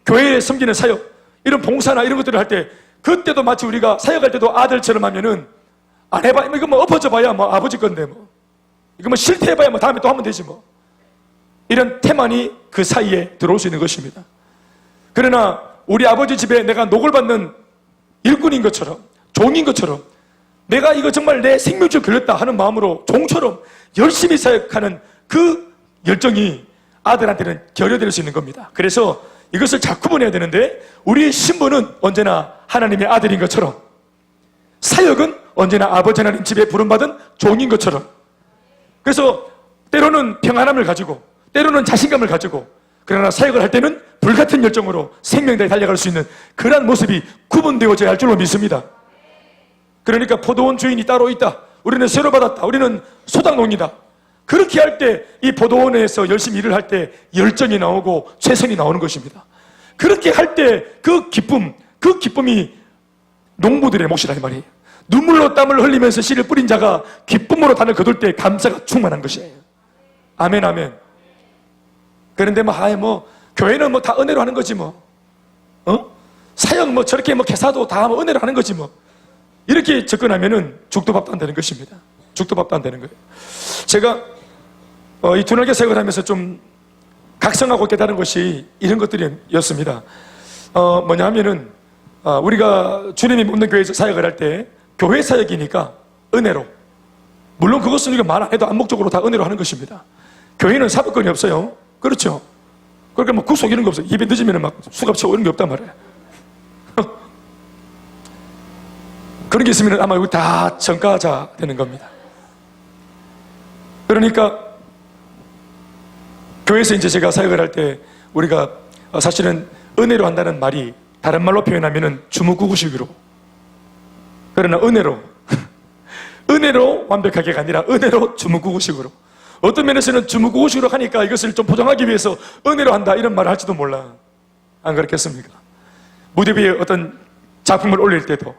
교회에 섬기는 사역, 이런 봉사나 이런 것들을 할 때, 그때도 마치 우리가 사역할 때도 아들처럼 하면은, 안 해봐, 이거 뭐 엎어져 봐야 뭐 아버지 건데 뭐, 이거 뭐 실패해봐야 뭐 다음에 또 하면 되지 뭐, 이런 태만이 그 사이에 들어올 수 있는 것입니다. 그러나 우리 아버지 집에 내가 녹을 받는 일꾼인 것처럼, 종인 것처럼, 내가 이거 정말 내 생명줄 걸렸다 하는 마음으로 종처럼 열심히 사역하는 그 열정이 아들한테는 결여될 수 있는 겁니다. 그래서 이것을 잘 구분해야 되는데, 우리의 신분은 언제나 하나님의 아들인 것처럼, 사역은 언제나 아버지 하나님 집에 부름받은 종인 것처럼, 그래서 때로는 평안함을 가지고 때로는 자신감을 가지고, 그러나 사역을 할 때는 불같은 열정으로 생명다해 달려갈 수 있는 그러한 모습이 구분되어져야 할 줄로 믿습니다. 그러니까 포도원 주인이 따로 있다, 우리는 새로 받았다, 우리는 소당농이다, 그렇게 할 때 이 포도원에서 열심히 일을 할 때 열정이 나오고 최선이 나오는 것입니다. 그렇게 할 때 그 기쁨이 농부들의 몫이라 이 말이에요. 눈물로 땀을 흘리면서 씨를 뿌린 자가 기쁨으로 단을 거둘 때 감사가 충만한 것이에요. 아멘, 아멘. 그런데 교회는 다 은혜로 하는 거지 사역 저렇게 개사도 다 은혜로 하는 거지 이렇게 접근하면은 죽도 밥도 안 되는 것입니다. 죽도 밥도 안 되는 거예요. 제가 이 두날개 사역을 하면서 좀 각성하고 깨달은 것이 이런 것들이었습니다. 뭐냐 하면은 우리가 주님이 묻는 교회에서 사역을 할 때 교회 사역이니까 은혜로, 물론 그것은 우리가 말 안 해도 암묵적으로 다 은혜로 하는 것입니다. 교회는 사법권이 없어요. 그렇죠? 그러니까 구속 이런 거 없어요. 예배 늦으면 수갑 채워 이런 게 없단 말이에요. 그런 게 있으면 아마 여기 다 전가자 되는 겁니다. 그러니까 교회에서 이제 제가 사역을 할 때 우리가 사실은 은혜로 한다는 말이 다른 말로 표현하면은 주무구구식으로, 그러나 은혜로 완벽하게가 아니라 은혜로 주무구구식으로, 어떤 면에서는 주무구구식으로 하니까 이것을 좀 보장하기 위해서 은혜로 한다 이런 말을 할지도 몰라. 안 그렇겠습니까? 무대 위에 어떤 작품을 올릴 때도,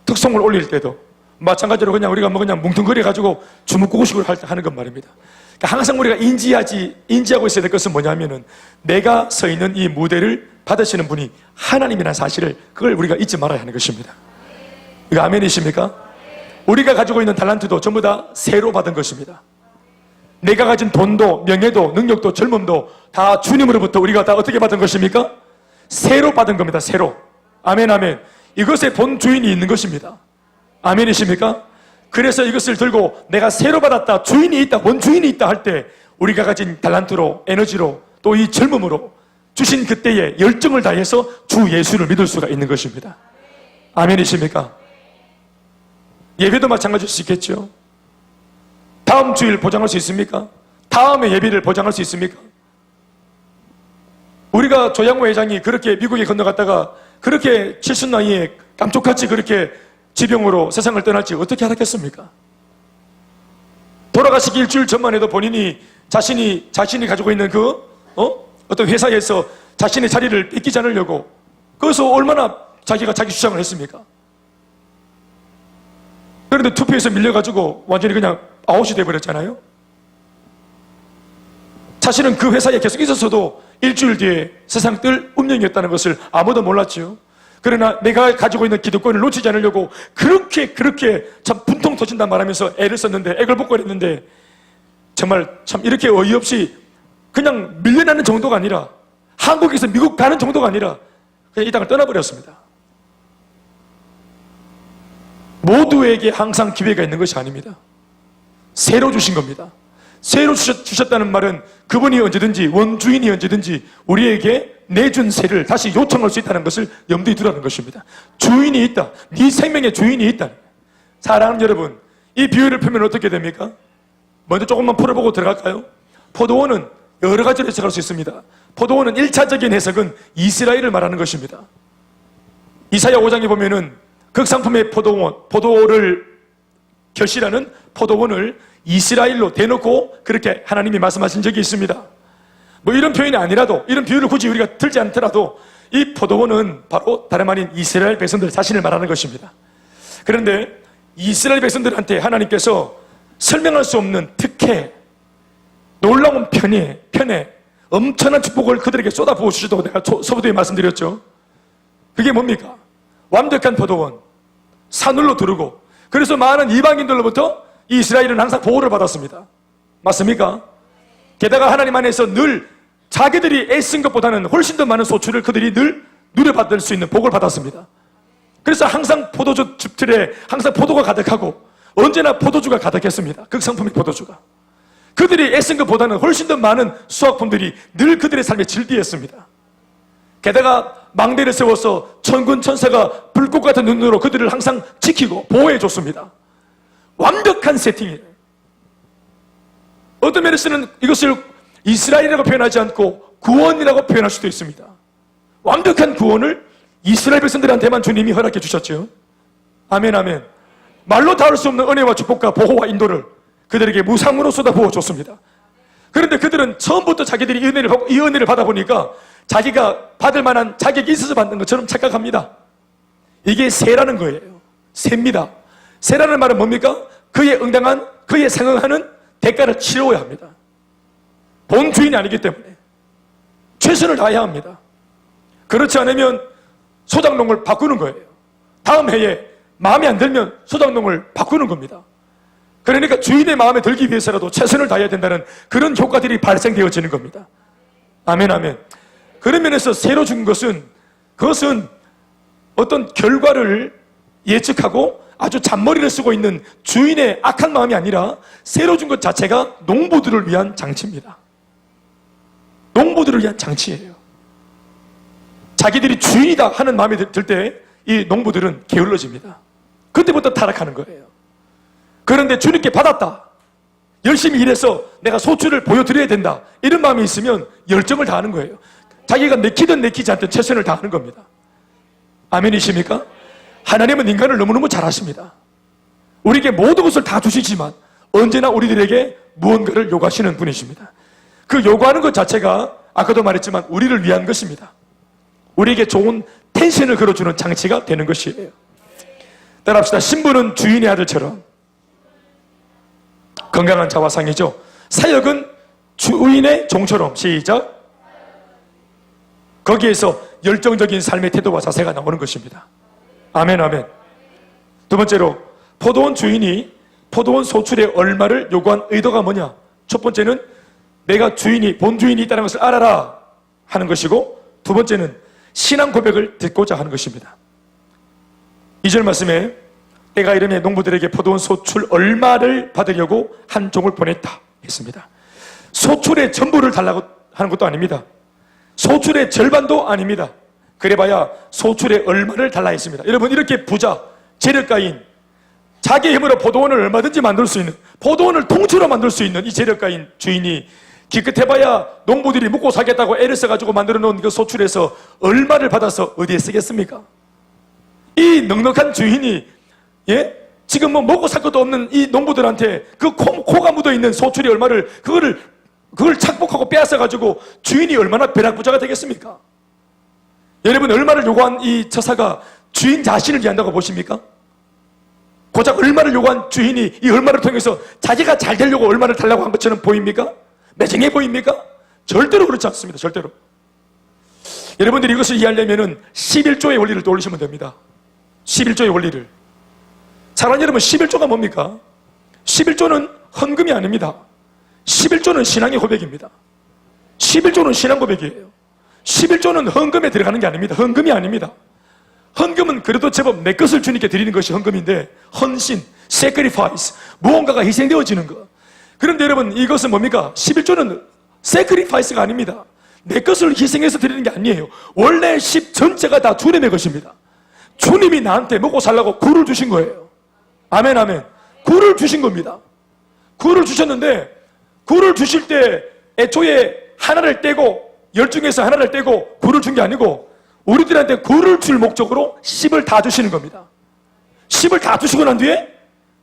특송을 올릴 때도 마찬가지로 그냥 우리가 그냥 뭉뚱그려가지고 주무구구식으로 하는 것 말입니다. 그러니까 항상 우리가 인지하고 있어야 될 것은 뭐냐면은, 내가 서 있는 이 무대를 받으시는 분이 하나님이라는 사실을, 그걸 우리가 잊지 말아야 하는 것입니다. 이거 아멘이십니까? 우리가 가지고 있는 달란트도 전부 다 새로 받은 것입니다. 내가 가진 돈도 명예도 능력도 젊음도 다 주님으로부터 우리가 다 어떻게 받은 것입니까? 새로 받은 겁니다. 새로. 아멘 아멘. 이것에 본 주인이 있는 것입니다. 아멘이십니까? 그래서 이것을 들고 내가 새로 받았다, 주인이 있다, 본 주인이 있다 할 때 우리가 가진 달란트로, 에너지로, 또 이 젊음으로 주신 그때의 열정을 다해서 주 예수를 믿을 수가 있는 것입니다. 아멘이십니까? 예배도 마찬가지일 수 있겠죠. 다음 주일 보장할 수 있습니까? 다음의 예배를 보장할 수 있습니까? 우리가 조양호 회장이 그렇게 미국에 건너갔다가 그렇게 70 나이에 깜짝같이 그렇게 지병으로 세상을 떠날지 어떻게 알았겠습니까? 돌아가시기 일주일 전만 해도 본인이 자신이 가지고 있는 어떤 회사에서 자신의 자리를 뺏기지 않으려고 거기서 얼마나 자기가 자기 주장을 했습니까? 그런데 투표에서 밀려가지고 완전히 그냥 아웃이 돼버렸잖아요. 자신은 그 회사에 계속 있었어도 일주일 뒤에 세상 뜰 운명이었다는 것을 아무도 몰랐지요. 그러나 내가 가지고 있는 기득권을 놓치지 않으려고 그렇게 참 분통 터진단 말하면서 애를 썼는데, 애를 복고 했는데 정말 참 이렇게 어이없이 그냥 밀려나는 정도가 아니라, 한국에서 미국 가는 정도가 아니라 그냥 이 땅을 떠나버렸습니다. 모두에게 항상 기회가 있는 것이 아닙니다. 새로 주신 겁니다. 새로 주셨다는 말은 그분이 언제든지, 원주인이 언제든지 우리에게 내준 새를 다시 요청할 수 있다는 것을 염두에 두라는 것입니다. 주인이 있다. 네 생명의 주인이 있다. 사랑하는 여러분, 이 비유를 풀면 어떻게 됩니까? 먼저 조금만 풀어보고 들어갈까요? 포도원은 여러 가지로 해석할 수 있습니다. 포도원은 1차적인 해석은 이스라엘을 말하는 것입니다. 이사야 5장에 보면은 극상품의 포도를 결실하는 포도원을 이스라엘로 대놓고 그렇게 하나님이 말씀하신 적이 있습니다. 뭐 이런 표현이 아니라도, 이런 비유를 굳이 우리가 들지 않더라도 이 포도원은 바로 다름 아닌 이스라엘 백성들 자신을 말하는 것입니다. 그런데 이스라엘 백성들한테 하나님께서 설명할 수 없는 특혜, 놀라운 편애, 엄청난 축복을 그들에게 쏟아부어 주시다고 내가 서부도에 말씀드렸죠. 그게 뭡니까? 완벽한 포도원, 산울로 두르고, 그래서 많은 이방인들로부터 이스라엘은 항상 보호를 받았습니다. 맞습니까? 게다가 하나님 안에서 늘 자기들이 애쓴 것보다는 훨씬 더 많은 소출을 그들이 늘 누려받을 수 있는 복을 받았습니다. 그래서 항상 포도주 즙틀에 항상 포도가 가득하고 언제나 포도주가 가득했습니다. 극상품의 포도주가. 그들이 애쓴 것보다는 훨씬 더 많은 수확품들이 늘 그들의 삶에 질비했습니다. 게다가 망대를 세워서 천군 천사가 불꽃 같은 눈으로 그들을 항상 지키고 보호해 줬습니다. 완벽한 세팅이에요. 어떤 면에서는 이것을 이스라엘이라고 표현하지 않고 구원이라고 표현할 수도 있습니다. 완벽한 구원을 이스라엘 백성들한테만 주님이 허락해 주셨죠. 아멘 아멘. 말로 다 할 수 없는 은혜와 축복과 보호와 인도를 그들에게 무상으로 쏟아부어 줬습니다. 그런데 그들은 처음부터 자기들이 이 은혜를 받아보니까 자기가 받을 만한 자격이 있어서 받는 것처럼 착각합니다. 이게 세라는 거예요. 세입니다. 세라는 말은 뭡니까? 그에 응당한, 그에 상응하는 대가를 치러야 합니다. 본 주인이 아니기 때문에 최선을 다해야 합니다. 그렇지 않으면 소장농을 바꾸는 거예요. 다음 해에 마음에 안 들면 소장농을 바꾸는 겁니다. 그러니까 주인의 마음에 들기 위해서라도 최선을 다해야 된다는 그런 효과들이 발생되어지는 겁니다. 아멘 아멘. 그런 면에서 새로 준 것은, 그것은 어떤 결과를 예측하고 아주 잔머리를 쓰고 있는 주인의 악한 마음이 아니라 새로 준 것 자체가 농부들을 위한 장치입니다. 농부들을 위한 장치예요. 자기들이 주인이다 하는 마음이 들 때 이 농부들은 게을러집니다. 그때부터 타락하는 거예요. 그런데 주님께 받았다, 열심히 일해서 내가 소출을 보여드려야 된다, 이런 마음이 있으면 열정을 다하는 거예요. 자기가 내키든 내키지 않든 최선을 다하는 겁니다. 아멘이십니까? 하나님은 인간을 너무너무 잘 아십니다. 우리에게 모든 것을 다 주시지만 언제나 우리들에게 무언가를 요구하시는 분이십니다. 그 요구하는 것 자체가 아까도 말했지만 우리를 위한 것입니다. 우리에게 좋은 텐션을 걸어주는 장치가 되는 것이에요. 따라합시다. 신부는 주인의 아들처럼, 건강한 자화상이죠. 사역은 주인의 종처럼. 시작. 거기에서 열정적인 삶의 태도와 자세가 나오는 것입니다. 아멘 아멘. 두 번째로 포도원 주인이 포도원 소출의 얼마를 요구한 의도가 뭐냐? 첫 번째는 내가 주인이 본주인이 있다는 것을 알아라 하는 것이고, 두 번째는 신앙 고백을 듣고자 하는 것입니다. 2절 말씀에 때가 이르매 농부들에게 포도원 소출 얼마를 받으려고 한 종을 보냈다 했습니다. 소출의 전부를 달라고 하는 것도 아닙니다. 소출의 절반도 아닙니다. 그래봐야 소출의 얼마를 달라 했습니다. 여러분, 이렇게 부자, 재력가인, 자기 힘으로 포도원을 얼마든지 만들 수 있는, 포도원을 통째로 만들 수 있는 이 재력가인 주인이 기껏해봐야 농부들이 먹고 살겠다고 애를 써가지고 만들어 놓은 그 소출에서 얼마를 받아서 어디에 쓰겠습니까? 이 넉넉한 주인이, 지금 뭐 먹고 살 것도 없는 이 농부들한테 그 코가 묻어 있는 소출이 얼마를, 그걸 착복하고 빼앗아가지고 주인이 얼마나 벼락부자가 되겠습니까? 여러분, 얼마를 요구한 이 처사가 주인 자신을 위한다고 보십니까? 고작 얼마를 요구한 주인이 이 얼마를 통해서 자기가 잘 되려고 얼마를 달라고 한 것처럼 보입니까? 매정해 보입니까? 절대로 그렇지 않습니다. 절대로. 여러분들이 이것을 이해하려면 11조의 원리를 떠올리시면 됩니다. 11조의 원리를. 사랑하는 여러분, 11조가 뭡니까? 11조는 헌금이 아닙니다. 11조는 신앙의 고백입니다. 11조는 신앙 고백이에요. 11조는 헌금에 들어가는 게 아닙니다. 헌금이 아닙니다. 헌금은 그래도 제법 내 것을 주님께 드리는 것이 헌금인데, 헌신, sacrifice, 무언가가 희생되어지는 것. 그런데 여러분, 이것은 뭡니까? 11조는 sacrifice가 아닙니다. 내 것을 희생해서 드리는 게 아니에요. 원래 10 전체가 다 주님의 것입니다. 주님이 나한테 먹고 살라고 굴을 주신 거예요. 아멘, 아멘. 굴을 주신 겁니다. 굴을 주셨는데, 굴을 주실 때 애초에 하나를 떼고, 10중에서 하나를 떼고 굴을 준 게 아니고, 우리들한테 굴을 줄 목적으로 10을 다 주시는 겁니다. 10을 다 주시고 난 뒤에,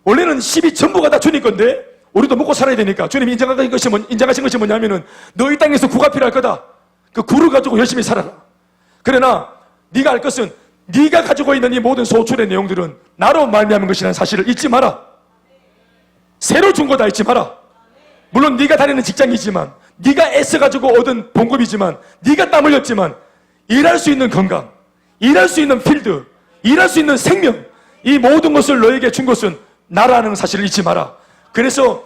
원래는 10이 전부가 다 주님 건데, 우리도 먹고 살아야 되니까 주님이 인정하신 것이 뭐냐면은, 너 이 땅에서 구가 필요할 거다. 그 굴을 가지고 열심히 살아라. 그러나 네가 알 것은, 네가 가지고 있는 이 모든 소출의 내용들은 나로 말미암은 것이라는 사실을 잊지 마라. 새로 준 거다 잊지 마라. 물론 네가 다니는 직장이지만, 네가 애써가지고 얻은 봉급이지만, 네가 땀 흘렸지만, 일할 수 있는 건강, 일할 수 있는 필드, 일할 수 있는 생명, 이 모든 것을 너에게 준 것은 나라는 사실을 잊지 마라. 그래서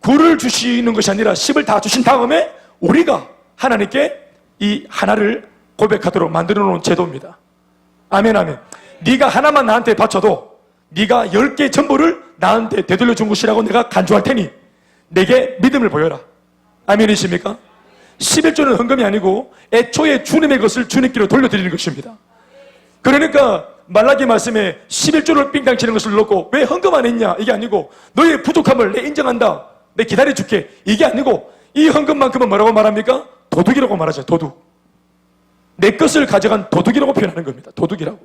굴을 주시는 것이 아니라 10을 다 주신 다음에 우리가 하나님께 이 하나를 고백하도록 만들어 놓은 제도입니다. 아멘, 아멘. 네가 하나만 나한테 바쳐도 네가 10개 전부를 나한테 되돌려 준 것이라고 내가 간주할 테니 내게 믿음을 보여라. 아멘이십니까? 11조는 헌금이 아니고 애초에 주님의 것을 주님께로 돌려드리는 것입니다. 그러니까 말라기 말씀에 11조를 빙당 치는 것을 놓고 왜 헌금 안 했냐, 이게 아니고, 너의 부족함을 내 인정한다, 내 기다려줄게, 이게 아니고, 이 헌금만큼은 뭐라고 말합니까? 도둑이라고 말하죠. 도둑. 내 것을 가져간 도둑이라고 표현하는 겁니다. 도둑이라고.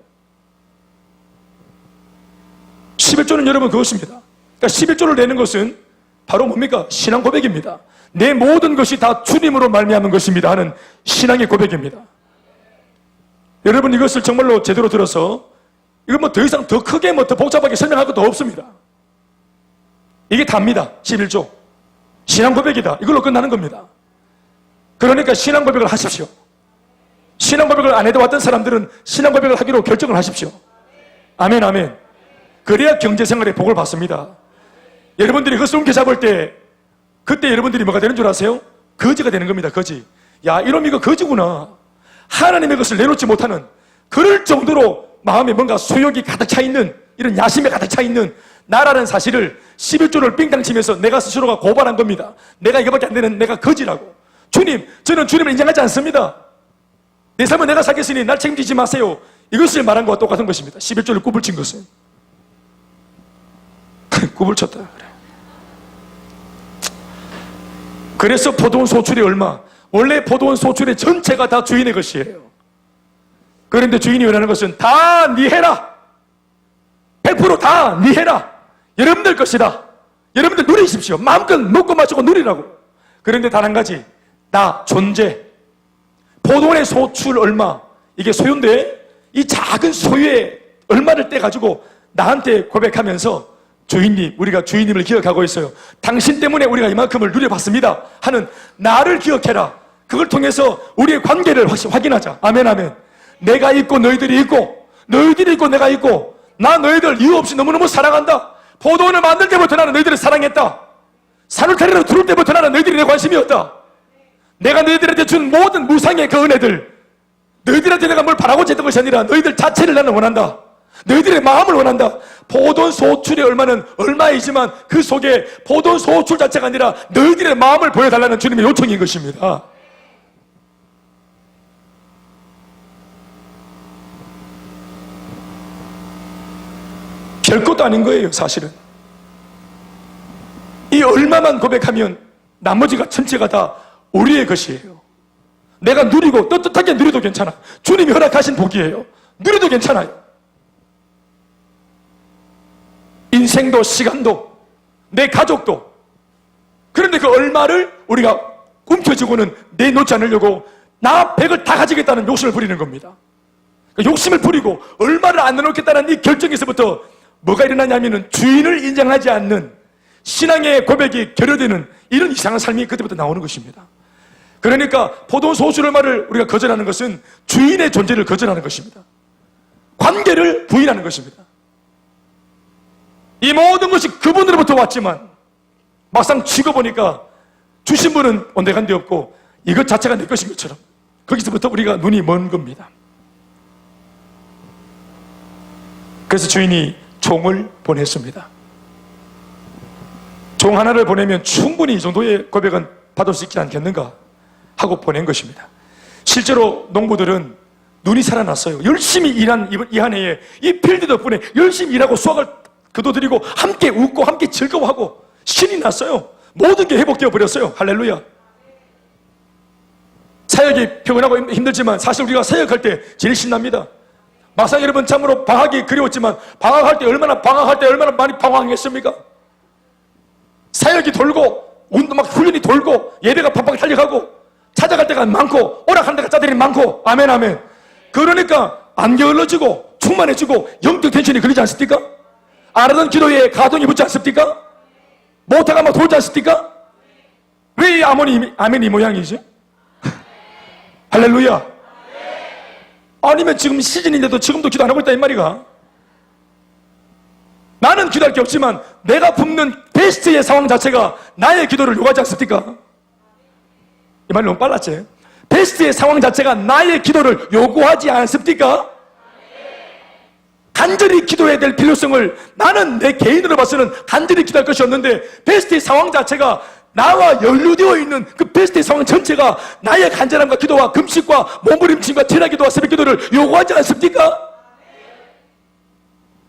11조는 여러분 그것입니다. 그러니까 11조를 내는 것은 바로 뭡니까? 신앙 고백입니다. 내 모든 것이 다 주님으로 말미암은 것입니다 하는 신앙의 고백입니다. 여러분, 이것을 정말로 제대로 들어서, 이거 뭐 더 이상 더 크게 더 복잡하게 설명할 것도 없습니다. 이게 답니다. 11조. 신앙 고백이다. 이걸로 끝나는 겁니다. 그러니까 신앙 고백을 하십시오. 신앙 고백을 안 해도 왔던 사람들은 신앙 고백을 하기로 결정을 하십시오. 아멘, 아멘. 그래야 경제생활에 복을 받습니다. 여러분들이 그것을 옮겨잡을 때, 그때 여러분들이 뭐가 되는 줄 아세요? 거지가 되는 겁니다. 거지. 야, 이놈 이거 거지구나. 하나님의 것을 내놓지 못하는, 그럴 정도로 마음에 뭔가 소욕이 가득 차 있는, 이런 야심에 가득 차 있는 나라는 사실을 11조를 빙당 치면서 내가 스스로가 고발한 겁니다. 내가 이거밖에 안 되는 내가 거지라고. 주님, 저는 주님을 인정하지 않습니다. 내 삶은 내가 살겠으니 날 책임지지 마세요. 이것을 말한 것과 똑같은 것입니다. 11조를 굽을 친 것은. 굽을 쳤다 그래. 그래서 포도원 소출이 얼마? 원래 포도원 소출의 전체가 다 주인의 것이에요. 그런데 주인이 원하는 것은 다 네 해라. 100% 다 네 해라. 여러분들 것이다. 여러분들 누리십시오. 마음껏 먹고 마시고 누리라고. 그런데 단 한 가지, 나 존재. 포도원의 소출 얼마, 이게 소유인데 이 작은 소유의 얼마를 떼가지고 나한테 고백하면서, 주인님, 우리가 주인님을 기억하고 있어요. 당신 때문에 우리가 이만큼을 누려봤습니다 하는 나를 기억해라. 그걸 통해서 우리의 관계를 확인하자. 아멘, 아멘. 내가 있고 너희들이 있고, 너희들이 있고 내가 있고, 나 너희들 이유 없이 너무너무 사랑한다. 포도원을 만들 때부터 나는 너희들을 사랑했다. 산울타리로 들어올 때부터 나는 너희들이 내 관심이었다. 내가 너희들한테 준 모든 무상의 그 은혜들, 너희들한테 내가 뭘 바라고자 했던 것이 아니라 너희들 자체를 나는 원한다. 너희들의 마음을 원한다. 포도원 소출의 얼마는 얼마이지만 그 속에 포도원 소출 자체가 아니라 너희들의 마음을 보여달라는 주님의 요청인 것입니다. 별것도 아닌 거예요, 사실은. 이 얼마만 고백하면 나머지가 전체가 다 우리의 것이에요. 내가 누리고 떳떳하게 누려도 괜찮아. 주님이 허락하신 복이에요. 누려도 괜찮아요. 인생도 시간도 내 가족도. 그런데 그 얼마를 우리가 움켜쥐고는 내놓지 않으려고 나 100을 다 가지겠다는 욕심을 부리는 겁니다. 욕심을 부리고 얼마를 안 내놓겠다는 이 결정에서부터 뭐가 일어나냐면은 주인을 인정하지 않는 신앙의 고백이 결여되는 이런 이상한 삶이 그때부터 나오는 것입니다. 그러니까 포도원 소출의 말을 우리가 거절하는 것은 주인의 존재를 거절하는 것입니다. 관계를 부인하는 것입니다. 이 모든 것이 그분으로부터 왔지만 막상 치고 보니까 주신 분은 온데간데 없고 이것 자체가 내 것인 것처럼 거기서부터 우리가 눈이 먼 겁니다. 그래서 주인이 종을 보냈습니다. 종 하나를 보내면 충분히 이 정도의 고백은 받을 수 있지 않겠는가 하고 보낸 것입니다. 실제로 농부들은 눈이 살아났어요. 열심히 일한 이 한 해에 이 필드 덕분에 열심히 일하고 수확을 거둬들이고 함께 웃고 함께 즐거워하고 신이 났어요. 모든 게 회복되어 버렸어요. 할렐루야. 사역이 피곤하고 힘들지만 사실 우리가 사역할 때 제일 신납니다. 막상 여러분 참으로 방학이 그리웠지만 방학할 때 얼마나 많이 방황했습니까? 사역이 돌고 운동 막 훈련이 돌고 예배가 팍팍 달려가고 찾아갈 때가 많고 오락하는 데가 짜들이 많고 아멘 아멘. 그러니까 안 게을러지고 충만해지고 영적 텐션이 걸리지 않습니까? 안 하던 기도에 가동이 붙지 않습니까? 못하가 막 돌지 않습니까? 왜 이 아멘 이 모양이지? 할렐루야. 아니면 지금 시즌인데도 지금도 기도 안 하고 있다 이 말이가. 나는 기도할 게 없지만 내가 품는 베스트의 상황 자체가 나의 기도를 요구하지 않습니까? 이 말이 너무 빨랐지? 베스트의 상황 자체가 나의 기도를 요구하지 않습니까? 간절히 기도해야 될 필요성을 나는 내 개인으로 봐서는 간절히 기도할 것이 없는데 베스트의 상황 자체가 나와 연루되어 있는 그 베스트의 상황 전체가 나의 간절함과 기도와 금식과 몸부림침과 철야기도와 새벽기도를 요구하지 않습니까?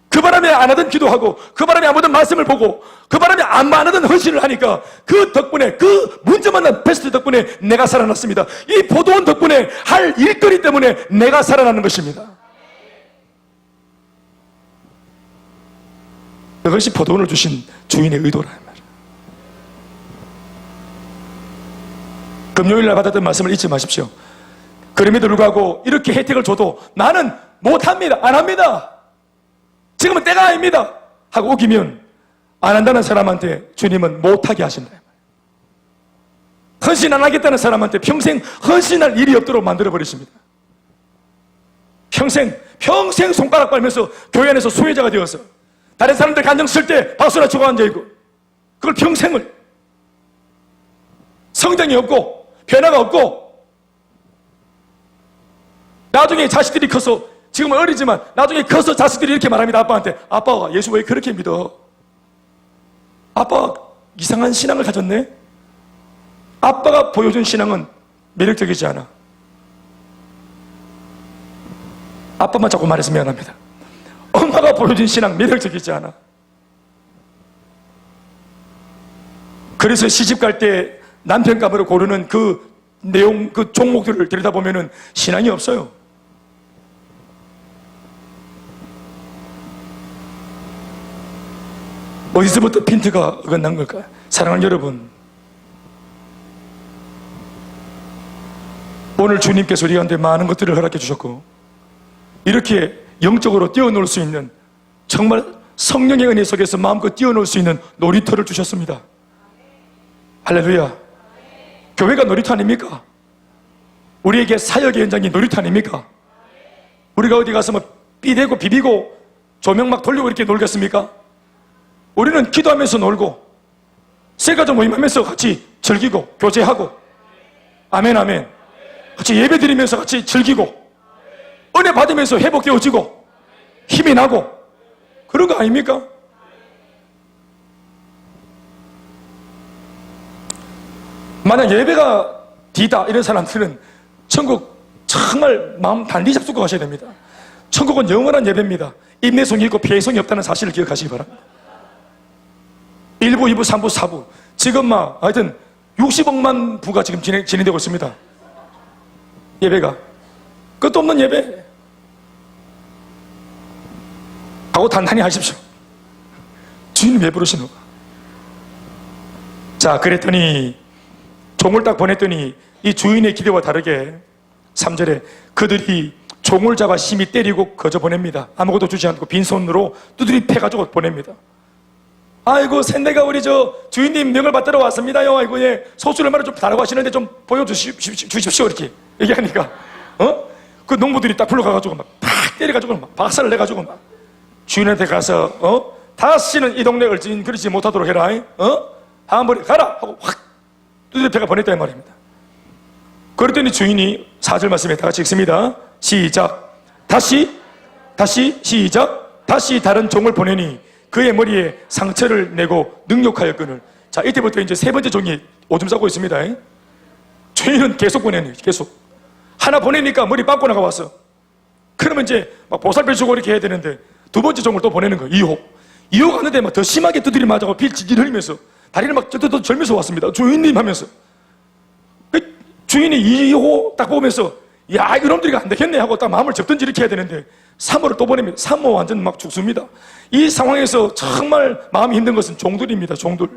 그 바람에 안 하던 기도하고 그 바람에 안 보던 말씀을 보고 그 바람에 안 하던 헌신을 하니까 그 덕분에 그 문제 만난 베스트 덕분에 내가 살아났습니다. 이 포도원 덕분에 할 일거리 때문에 내가 살아나는 것입니다. 그것이 포도원을 주신 주인의 의도라는 말이에요. 금요일날 받았던 말씀을 잊지 마십시오. 그럼에도 불구하고 이렇게 혜택을 줘도 나는 못합니다. 안 합니다. 지금은 때가 아닙니다 하고 우기면 안 한다는 사람한테 주님은 못하게 하신다. 헌신 안 하겠다는 사람한테 평생 헌신할 일이 없도록 만들어버리십니다. 평생 손가락 빨면서 교회 안에서 수혜자가 되어서 다른 사람들 간증 쓸 때 박수나 치고 앉아있고 그걸 평생을 성장이 없고 변화가 없고 나중에 자식들이 커서 지금은 어리지만 나중에 커서 자식들이 이렇게 말합니다. 아빠한테 아빠가 예수 왜 그렇게 믿어? 아빠가 이상한 신앙을 가졌네? 아빠가 보여준 신앙은 매력적이지 않아. 아빠만 자꾸 말해서 미안합니다. 엄마가 보여준 신앙 매력적이지 않아. 그래서 시집갈 때 남편감으로 고르는 그 내용, 그 종목들을 들여다보면 신앙이 없어요. 어디서부터 핀트가 어긋난 걸까요? 사랑하는 여러분, 오늘 주님께서 우리한테 많은 것들을 허락해 주셨고 이렇게 영적으로 뛰어놀 수 있는 정말 성령의 은혜 속에서 마음껏 뛰어놀 수 있는 놀이터를 주셨습니다. 할렐루야. 교회가 놀이터 아닙니까? 우리에게 사역의 현장이 놀이터 아닙니까? 우리가 어디 가서 뭐 삐대고 비비고 조명 막 돌리고 이렇게 놀겠습니까? 우리는 기도하면서 놀고 세가족 모임하면서 같이 즐기고 교제하고, 아멘 아멘, 같이 예배 드리면서 같이 즐기고 은혜 받으면서 회복되어지고 힘이 나고 그런 거 아닙니까? 만약 예배가 뒤다 이런 사람들은 천국 정말 마음 단디 잡수고 가셔야 됩니다. 천국은 영원한 예배입니다. 인내성이 있고 피해성이 없다는 사실을 기억하시기 바랍니다. 1부, 2부, 3부, 4부 지금 막 하여튼 60억만 부가 지금 진행되고 있습니다. 예배가 끝도 없는 예배 하고 단단히 하십시오. 주님 왜 부르시노? 자, 그랬더니 종을 딱 보냈더니 이 주인의 기대와 다르게 3절에 그들이 종을 잡아 심히 때리고 거저 보냅니다. 아무것도 주지 않고 빈손으로 두드리 패가지고 보냅니다. 아이고 샌내가 우리 저 주인님 명을 받들어 왔습니다요. 아이고 예 소수를 얼마나 좀 다르고 하시는데 좀 보여주십시오 이렇게 얘기하니까 그 농부들이 딱 불러가가지고 막 팍 때려가지고 막 박살을 내가지고 막 주인한테 가서 다시는 이 동네 얼진 그러지 못하도록 해라. 다음번에 가라 하고 확 두드려 패가 보냈다 이 말입니다. 그랬더니 주인이 4절 말씀에 다 같이 읽습니다. 시작. 다시 시작. 다시 다른 종을 보내니 그의 머리에 상처를 내고 능욕하였거늘. 자, 이때부터 이제 세 번째 종이 오줌 싸고 있습니다. 주인은 계속 보내니 계속 하나 보내니까 머리 빠고 나가왔어. 그러면 이제 막 보살펴 주고 이렇게 해야 되는데 두 번째 종을 또 보내는 거예요. 2호 가는데 막 더 심하게 두드리 맞아고 피 질질 흘리면서 다리를 막 쩌떠 절면서 왔습니다. 주인님 하면서. 주인이 2호 딱 보면서 야 이놈들이 안 되겠네 하고 딱 마음을 접든지 이렇게 해야 되는데 3호를 또 보냅니다. 3호 완전 막 죽습니다. 이 상황에서 정말 마음이 힘든 것은 종들입니다. 종들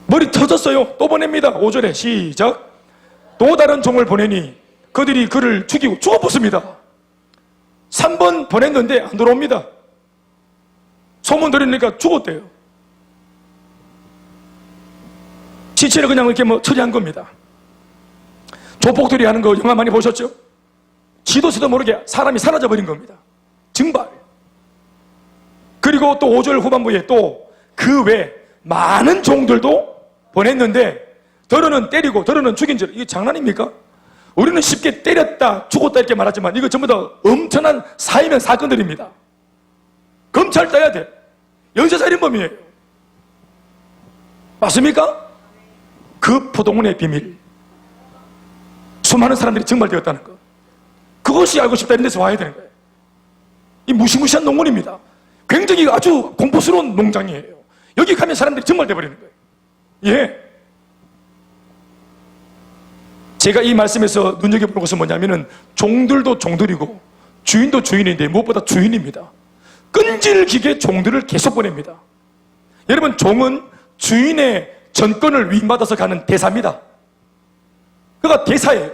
머리 터졌어요. 또 보냅니다. 5절에 시작. 또 다른 종을 보내니 그들이 그를 죽이고 죽어붙습니다. 3번 보냈는데 안 들어옵니다. 소문 들으니까 죽었대요. 시체를 그냥 이렇게 뭐 처리한 겁니다. 조폭들이 하는 거 영화 많이 보셨죠? 지도새도 모르게 사람이 사라져버린 겁니다. 증발. 그리고 또 5절 후반부에 또 그 외 많은 종들도 보냈는데 더러는 때리고 더러는 죽인 줄. 이게 장난입니까? 우리는 쉽게 때렸다 죽었다 이렇게 말하지만 이거 전부 다 엄청난 사이면 사건들입니다. 검찰 따야 돼. 연쇄살인범이에요. 맞습니까? 그 포동원의 비밀, 수많은 사람들이 증발되었다는 것, 그것이 알고 싶다 이런 데서 와야 되는 거예요. 이 무시무시한 농원입니다. 굉장히 아주 공포스러운 농장이에요. 여기 가면 사람들이 증발돼 버리는 거예요. 예. 제가 이 말씀에서 눈여겨보는 것은 뭐냐면은 종들도 종들이고 주인도 주인인데 무엇보다 주인입니다. 끈질기게 종들을 계속 보냅니다. 여러분, 종은 주인의 전권을 위임받아서 가는 대사입니다. 그가 대사예요.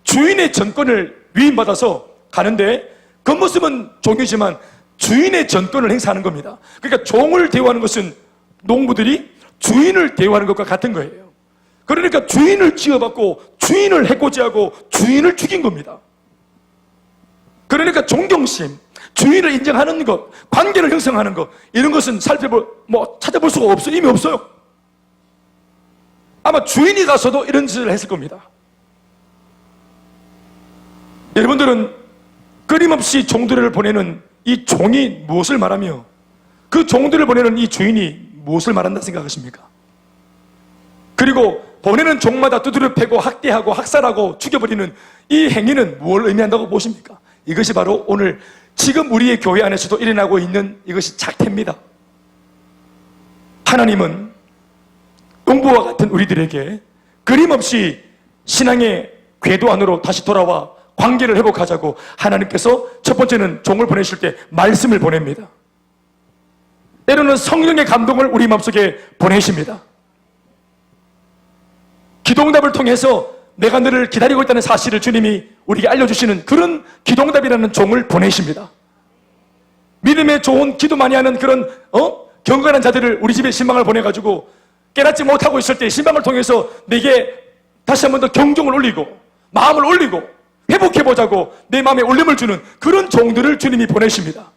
주인의 전권을 위임받아서 가는데 겉모습은 종이지만 주인의 전권을 행사하는 겁니다. 그러니까 종을 대우하는 것은 농부들이 주인을 대우하는 것과 같은 거예요. 그러니까 주인을 지어받고 주인을 해코지하고 주인을 죽인 겁니다. 그러니까 존경심, 주인을 인정하는 것, 관계를 형성하는 것, 이런 것은 찾아볼 수가 없어요. 이미 없어요. 아마 주인이 가서도 이런 짓을 했을 겁니다. 여러분들은 끊임없이 종들을 보내는 이 종이 무엇을 말하며 그 종들을 보내는 이 주인이 무엇을 말한다 생각하십니까? 그리고 보내는 종마다 두드려 패고 학대하고 학살하고 죽여버리는 이 행위는 무엇을 의미한다고 보십니까? 이것이 바로 오늘 지금 우리의 교회 안에서도 일어나고 있는 이것이 작태입니다. 하나님은 농부와 같은 우리들에게 끊임없이 신앙의 궤도 안으로 다시 돌아와 관계를 회복하자고 하나님께서 첫 번째는 종을 보내실 때 말씀을 보냅니다. 때로는 성령의 감동을 우리 마음속에 보내십니다. 기도응답을 통해서 내가 너를 기다리고 있다는 사실을 주님이 우리에게 알려주시는 그런 기도응답이라는 종을 보내십니다. 믿음에 좋은 기도 많이 하는 그런 경건한 자들을 우리 집에 신방을 보내가지고 깨닫지 못하고 있을 때 신방을 통해서 내게 다시 한 번 더 경종을 올리고 마음을 올리고 회복해보자고 내 마음에 울림을 주는 그런 종들을 주님이 보내십니다.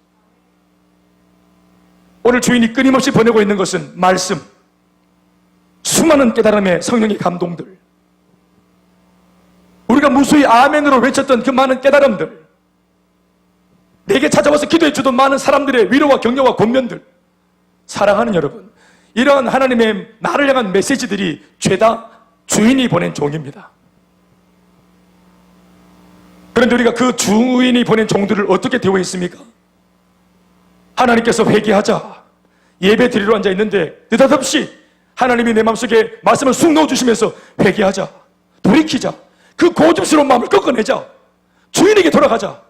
오늘 주인이 끊임없이 보내고 있는 것은 말씀, 수많은 깨달음의 성령의 감동들, 우리가 무수히 아멘으로 외쳤던 그 많은 깨달음들, 내게 찾아와서 기도해 주던 많은 사람들의 위로와 격려와 권면들, 사랑하는 여러분, 이러한 하나님의 나를 향한 메시지들이 죄다 주인이 보낸 종입니다. 그런데 우리가 그 주인이 보낸 종들을 어떻게 대우해 있습니까? 하나님께서 회개하자, 예배 드리러 앉아 있는데 느닷없이 하나님이 내 마음속에 말씀을 쑥 넣어주시면서 회개하자, 돌이키자, 그 고집스러운 마음을 꺾어내자, 주인에게 돌아가자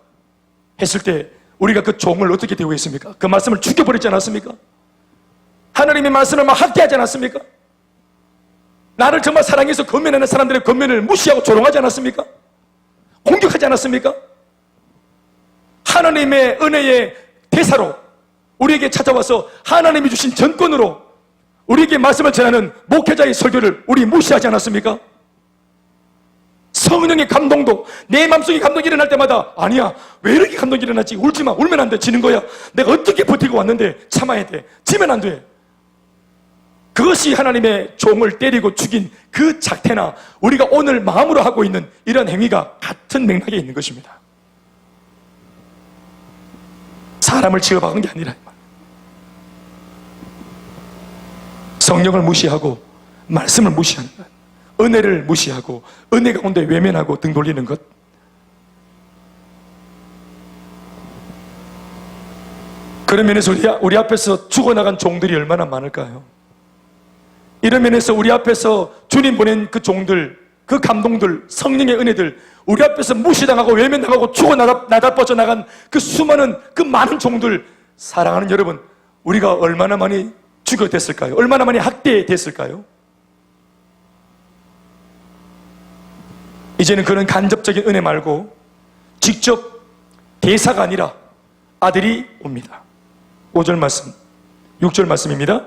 했을 때 우리가 그 종을 어떻게 대우했습니까? 그 말씀을 죽여버리지 않았습니까? 하나님의 말씀을 막 학대하지 않았습니까? 나를 정말 사랑해서 건면하는 사람들의 건면을 무시하고 조롱하지 않았습니까? 공격하지 않았습니까? 하나님의 은혜의 대사로 우리에게 찾아와서 하나님이 주신 전권으로 우리에게 말씀을 전하는 목회자의 설교를 우리 무시하지 않았습니까? 성령의 감동도 내 마음속에 감동이 일어날 때마다 아니야, 왜 이렇게 감동이 일어났지? 울지마, 울면 안 돼, 지는 거야. 내가 어떻게 버티고 왔는데 참아야 돼, 지면 안 돼. 그것이 하나님의 종을 때리고 죽인 그 작태나 우리가 오늘 마음으로 하고 있는 이런 행위가 같은 맥락에 있는 것입니다. 사람을 취급한 게 아니라 성령을 무시하고 말씀을 무시하는 것, 은혜를 무시하고 은혜 가운데 외면하고 등 돌리는 것, 그런 면에서 우리 앞에서 죽어나간 종들이 얼마나 많을까요? 이런 면에서 우리 앞에서 주님 보낸 그 종들, 그 감동들, 성령의 은혜들, 우리 앞에서 무시당하고 외면당하고 죽어나다 나간 그 수많은 그 많은 종들, 사랑하는 여러분, 우리가 얼마나 많이 죽여댔을까요? 얼마나 많이 학대됐을까요? 이제는 그런 간접적인 은혜 말고 직접 대사가 아니라 아들이 옵니다. 5절 말씀, 6절 말씀입니다.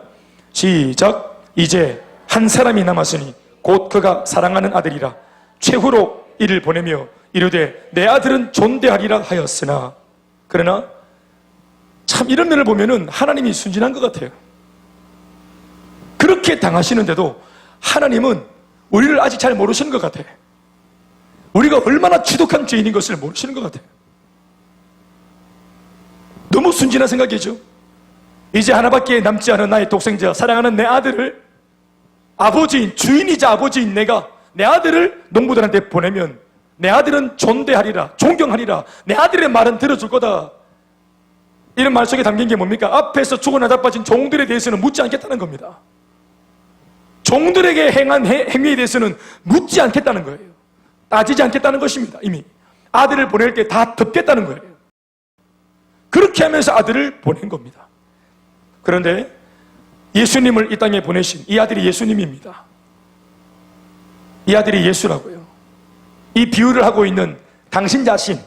시작. 이제 한 사람이 남았으니 곧 그가 사랑하는 아들이라 최후로 이를 보내며 이르되 내 아들은 존대하리라 하였으나, 그러나 참 이런 면을 보면은 하나님이 순진한 것 같아요. 그렇게 당하시는데도 하나님은 우리를 아직 잘 모르시는 것 같아요. 우리가 얼마나 지독한 죄인인 것을 모르시는 것 같아요. 너무 순진한 생각이죠. 이제 하나밖에 남지 않은 나의 독생자, 사랑하는 내 아들을 아버지인, 주인이자 아버지인 내가 내 아들을 농부들한테 보내면 내 아들은 존대하리라, 존경하리라, 내 아들의 말은 들어줄 거다. 이런 말 속에 담긴 게 뭡니까? 앞에서 죽어나다 빠진 종들에 대해서는 묻지 않겠다는 겁니다. 종들에게 행한 행위에 대해서는 묻지 않겠다는 거예요. 따지지 않겠다는 것입니다. 이미 아들을 보낼 때 다 덮겠다는 거예요. 그렇게 하면서 아들을 보낸 겁니다. 그런데 예수님을 이 땅에 보내신 이 아들이 예수님입니다. 이 아들이 예수라고요. 이 비유를 하고 있는 당신 자신,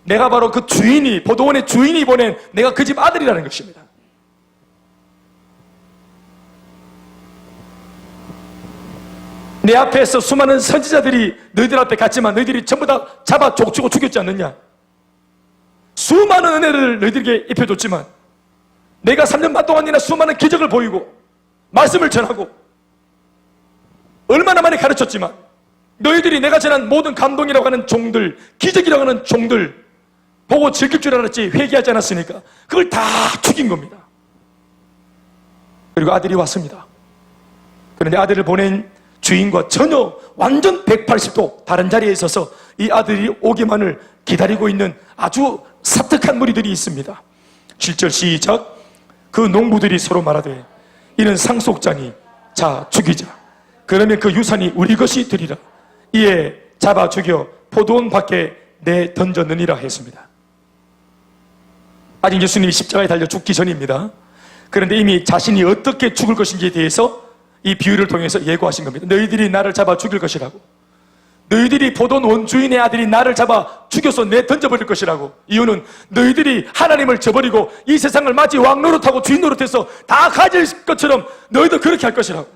내가 바로 그 주인이, 포도원의 주인이 보낸 내가 그 집 아들이라는 것입니다. 내 앞에서 수많은 선지자들이 너희들 앞에 갔지만 너희들이 전부 다 잡아 족치고 죽였지 않느냐? 수많은 은혜를 너희들에게 입혀줬지만 내가 3년 반 동안이나 수많은 기적을 보이고 말씀을 전하고 얼마나 많이 가르쳤지만 너희들이 내가 전한 모든 감동이라고 하는 종들, 기적이라고 하는 종들 보고 즐길 줄 알았지 회개하지 않았으니까 그걸 다 죽인 겁니다. 그리고 아들이 왔습니다. 그런데 아들을 보낸 주인과 전혀 완전 180도 다른 자리에 있어서 이 아들이 오기만을 기다리고 있는 아주 사특한 무리들이 있습니다. 7절 시작. 그 농부들이 서로 말하되 이는 상속자니 자 죽이자. 그러면 그 유산이 우리 것이 되리라. 이에 잡아 죽여 포도원 밖에 내 던졌느니라 했습니다. 아직 예수님이 십자가에 달려 죽기 전입니다. 그런데 이미 자신이 어떻게 죽을 것인지에 대해서 이 비유를 통해서 예고하신 겁니다. 너희들이 나를 잡아 죽일 것이라고. 너희들이 포도원 원주인의 아들이 나를 잡아 죽여서 내 던져버릴 것이라고. 이유는 너희들이 하나님을 저버리고 이 세상을 마치 왕 노릇하고 주인 노릇해서 다 가질 것처럼 너희도 그렇게 할 것이라고.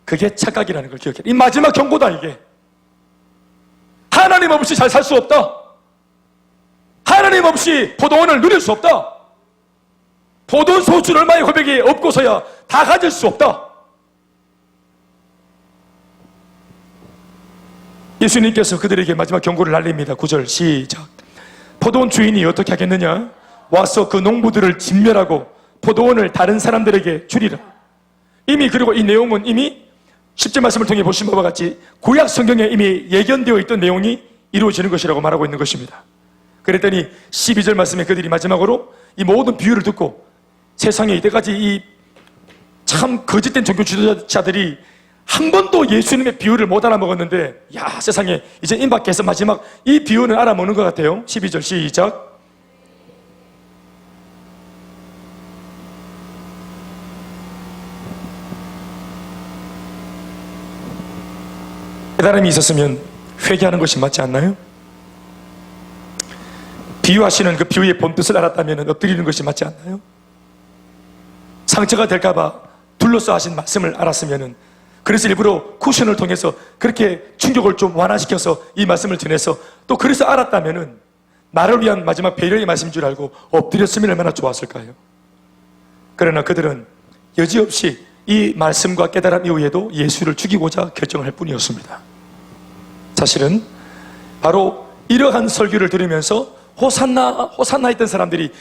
그게 착각이라는 걸 기억해라. 이 마지막 경고다. 이게 하나님 없이 잘 살 수 없다. 하나님 없이 포도원을 누릴 수 없다. 포도원 소출 얼마의 고백이 없고서야 다 가질 수 없다. 예수님께서 그들에게 마지막 경고를 날립니다. 9절 시작. 포도원 주인이 어떻게 하겠느냐? 와서 그 농부들을 진멸하고 포도원을 다른 사람들에게 주리라. 이미, 그리고 이 내용은 이미 10절 말씀을 통해 보신 바와 같이 구약 성경에 이미 예견되어 있던 내용이 이루어지는 것이라고 말하고 있는 것입니다. 그랬더니 12절 말씀에 그들이 마지막으로 이 모든 비유를 듣고 세상에 이때까지 이 참 거짓된 종교 지도자들이 한 번도 예수님의 비유를 못 알아먹었는데, 야, 세상에 이제 임박해서 마지막 이 비유는 알아먹는 것 같아요. 12절 시작. 깨달음이 있었으면 회개하는 것이 맞지 않나요? 비유하시는 그 비유의 본뜻을 알았다면 엎드리는 것이 맞지 않나요? 상처가 될까봐 둘러싸 하신 말씀을 알았으면, 그래서 일부러 쿠션을 통해서 그렇게 충격을 좀 완화시켜서 이 말씀을 전해서 또 그래서 알았다면 나를 위한 마지막 배려의 말씀인 줄 알고 엎드렸으면 얼마나 좋았을까요? 그러나 그들은 여지없이 이 말씀과 깨달음 이후에도 예수를 죽이고자 결정을 할 뿐이었습니다. 사실은 바로 이러한 설교를 들으면서 호산나 호산나 했던 사람들이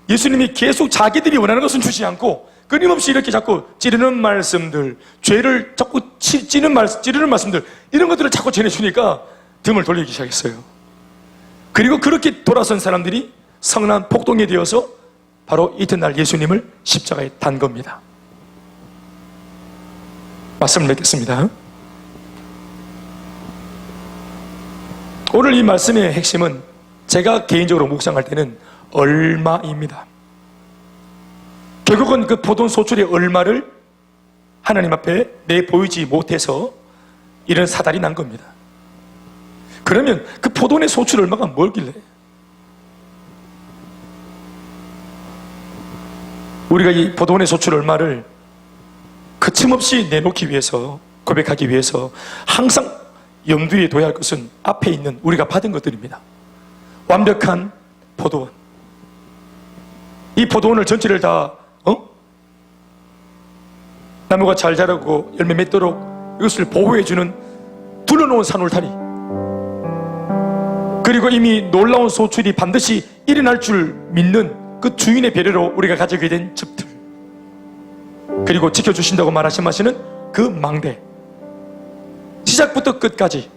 예수님이 계속 자기들이 원하는 것은 주지 않고 끊임없이 이렇게 자꾸 찌르는 말씀들, 죄를 자꾸 찌르는 말씀들, 이런 것들을 자꾸 전해주니까 등을 돌리기 시작했어요. 그리고 그렇게 돌아선 사람들이 성난 폭동이 되어서 바로 이튿날 예수님을 십자가에 단 겁니다. 말씀을 맺겠습니다. 오늘 이 말씀의 핵심은 제가 개인적으로 묵상할 때는 얼마입니다. 결국은 그 포도원 소출의 얼마를 하나님 앞에 내보이지 못해서 이런 사달이 난 겁니다. 그러면 그 포도원의 소출 얼마가 뭘길래? 우리가 이 포도원의 소출 얼마를 거침없이 내놓기 위해서, 고백하기 위해서 항상 염두에 둬야 할 것은 앞에 있는 우리가 받은 것들입니다. 완벽한 포도원. 이 포도원을 전체를 다 나무가 잘 자라고 열매 맺도록 이것을 보호해주는 둘러놓은 산울타리, 그리고 이미 놀라운 소출이 반드시 일어날 줄 믿는 그 주인의 배려로 우리가 가지게 된 즙들, 그리고 지켜주신다고 말씀하시는 그 망대, 시작부터 끝까지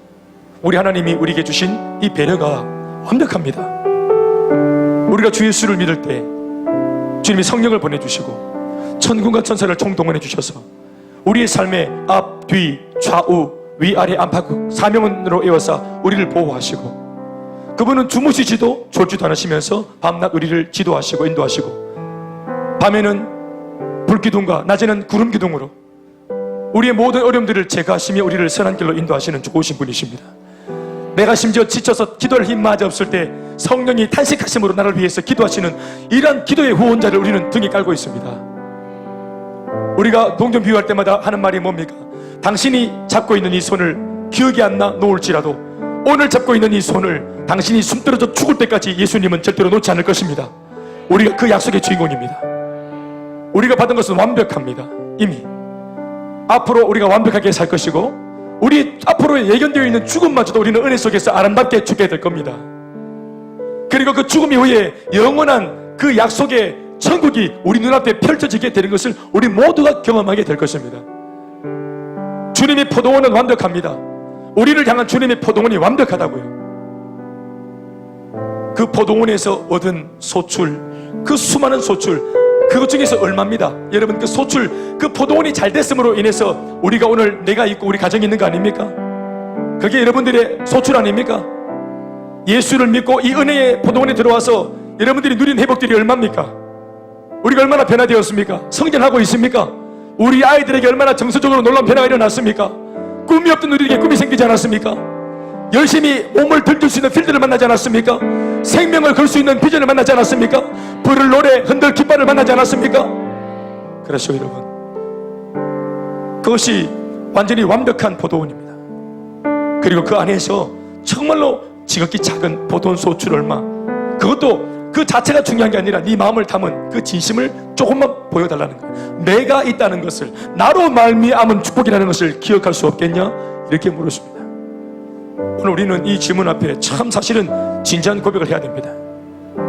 우리 하나님이 우리에게 주신 이 배려가 완벽합니다. 우리가 주 예수를 믿을 때 주님이 성령을 보내주시고 천군과 천사를 총동원해 주셔서 우리의 삶의 앞, 뒤, 좌우, 위아래 안팎 사명으로 에워싸 우리를 보호하시고, 그분은 주무시지도 졸지도 않으시면서 밤낮 우리를 지도하시고 인도하시고, 밤에는 불기둥과 낮에는 구름기둥으로 우리의 모든 어려움들을 제거하시며 우리를 선한 길로 인도하시는 좋으신 분이십니다. 내가 심지어 지쳐서 기도할 힘마저 없을 때 성령이 탄식하심으로 나를 위해서 기도하시는 이러한 기도의 후원자를 우리는 등에 깔고 있습니다. 우리가 동전 비유할 때마다 하는 말이 뭡니까? 당신이 잡고 있는 이 손을 기억이 안 나 놓을지라도 오늘 잡고 있는 이 손을 당신이 숨 떨어져 죽을 때까지 예수님은 절대로 놓지 않을 것입니다. 우리가 그 약속의 주인공입니다. 우리가 받은 것은 완벽합니다. 이미 앞으로 우리가 완벽하게 살 것이고, 우리 앞으로 예견되어 있는 죽음마저도 우리는 은혜 속에서 아름답게 죽게 될 겁니다. 그리고 그 죽음 이후에 영원한 그 약속의 천국이 우리 눈앞에 펼쳐지게 되는 것을 우리 모두가 경험하게 될 것입니다. 주님의 포도원은 완벽합니다. 우리를 향한 주님의 포도원이 완벽하다고요. 그 포도원에서 얻은 소출, 그 수많은 소출, 그것 중에서 얼마입니다. 여러분, 그 소출, 그 포도원이 잘 됐음으로 인해서 우리가 오늘 내가 있고 우리 가정이 있는 거 아닙니까? 그게 여러분들의 소출 아닙니까? 예수를 믿고 이 은혜의 포도원에 들어와서 여러분들이 누린 회복들이 얼마입니까? 우리가 얼마나 변화되었습니까? 성장하고 있습니까? 우리 아이들에게 얼마나 정서적으로 놀라운 변화가 일어났습니까? 꿈이 없던 우리에게 꿈이 생기지 않았습니까? 열심히 몸을 들킬 수 있는 필드를 만나지 않았습니까? 생명을 걸 수 있는 비전을 만나지 않았습니까? 부를 노래, 흔들 깃발을 만나지 않았습니까? 그렇죠, 여러분. 그것이 완전히 완벽한 포도원입니다. 그리고 그 안에서 정말로 지극히 작은 포도원 소출 얼마, 그것도 그 자체가 중요한 게 아니라 네 마음을 담은 그 진심을 조금만 보여달라는 거예요. 내가 있다는 것을, 나로 말미암은 축복이라는 것을 기억할 수 없겠냐? 이렇게 물으십니다. 오늘 우리는 이 질문 앞에 참 사실은 진지한 고백을 해야 됩니다.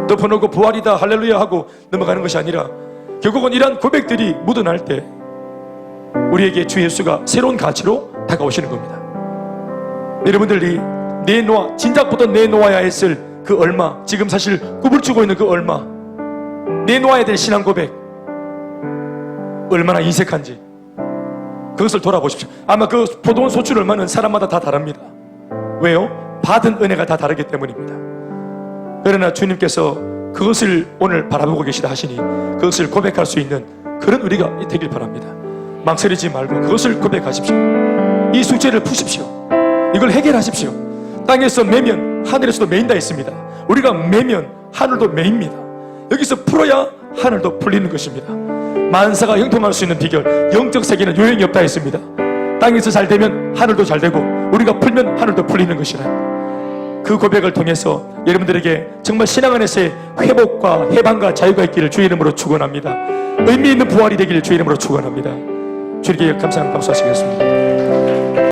덮어놓고 부활이다 할렐루야 하고 넘어가는 것이 아니라 결국은 이러한 고백들이 묻어날 때 우리에게 주 예수가 새로운 가치로 다가오시는 겁니다. 여러분들이 내놓아, 진작부터 내놓아야 했을 그 얼마, 지금 사실 꿈을 추고 있는 그 얼마, 내놓아야 될 신앙 고백 얼마나 인색한지 그것을 돌아보십시오. 아마 그 포도원 소출 얼마는 사람마다 다 다릅니다. 왜요? 받은 은혜가 다 다르기 때문입니다. 그러나 주님께서 그것을 오늘 바라보고 계시다 하시니 그것을 고백할 수 있는 그런 우리가 되길 바랍니다. 망설이지 말고 그것을 고백하십시오. 이 숙제를 푸십시오. 이걸 해결하십시오. 땅에서 매면 하늘에서도 매인다 했습니다. 우리가 매면 하늘도 매입니다. 여기서 풀어야 하늘도 풀리는 것입니다. 만사가 형통할 수 있는 비결, 영적 세계는 요령이 없다 했습니다. 땅에서 잘 되면 하늘도 잘 되고 우리가 풀면 하늘도 풀리는 것이라. 그 고백을 통해서 여러분들에게 정말 신앙 안에서의 회복과 해방과 자유가 있기를 주의 이름으로 축원합니다. 의미 있는 부활이 되기를 주의 이름으로 축원합니다. 주님께 감사한 박수 하시겠습니다.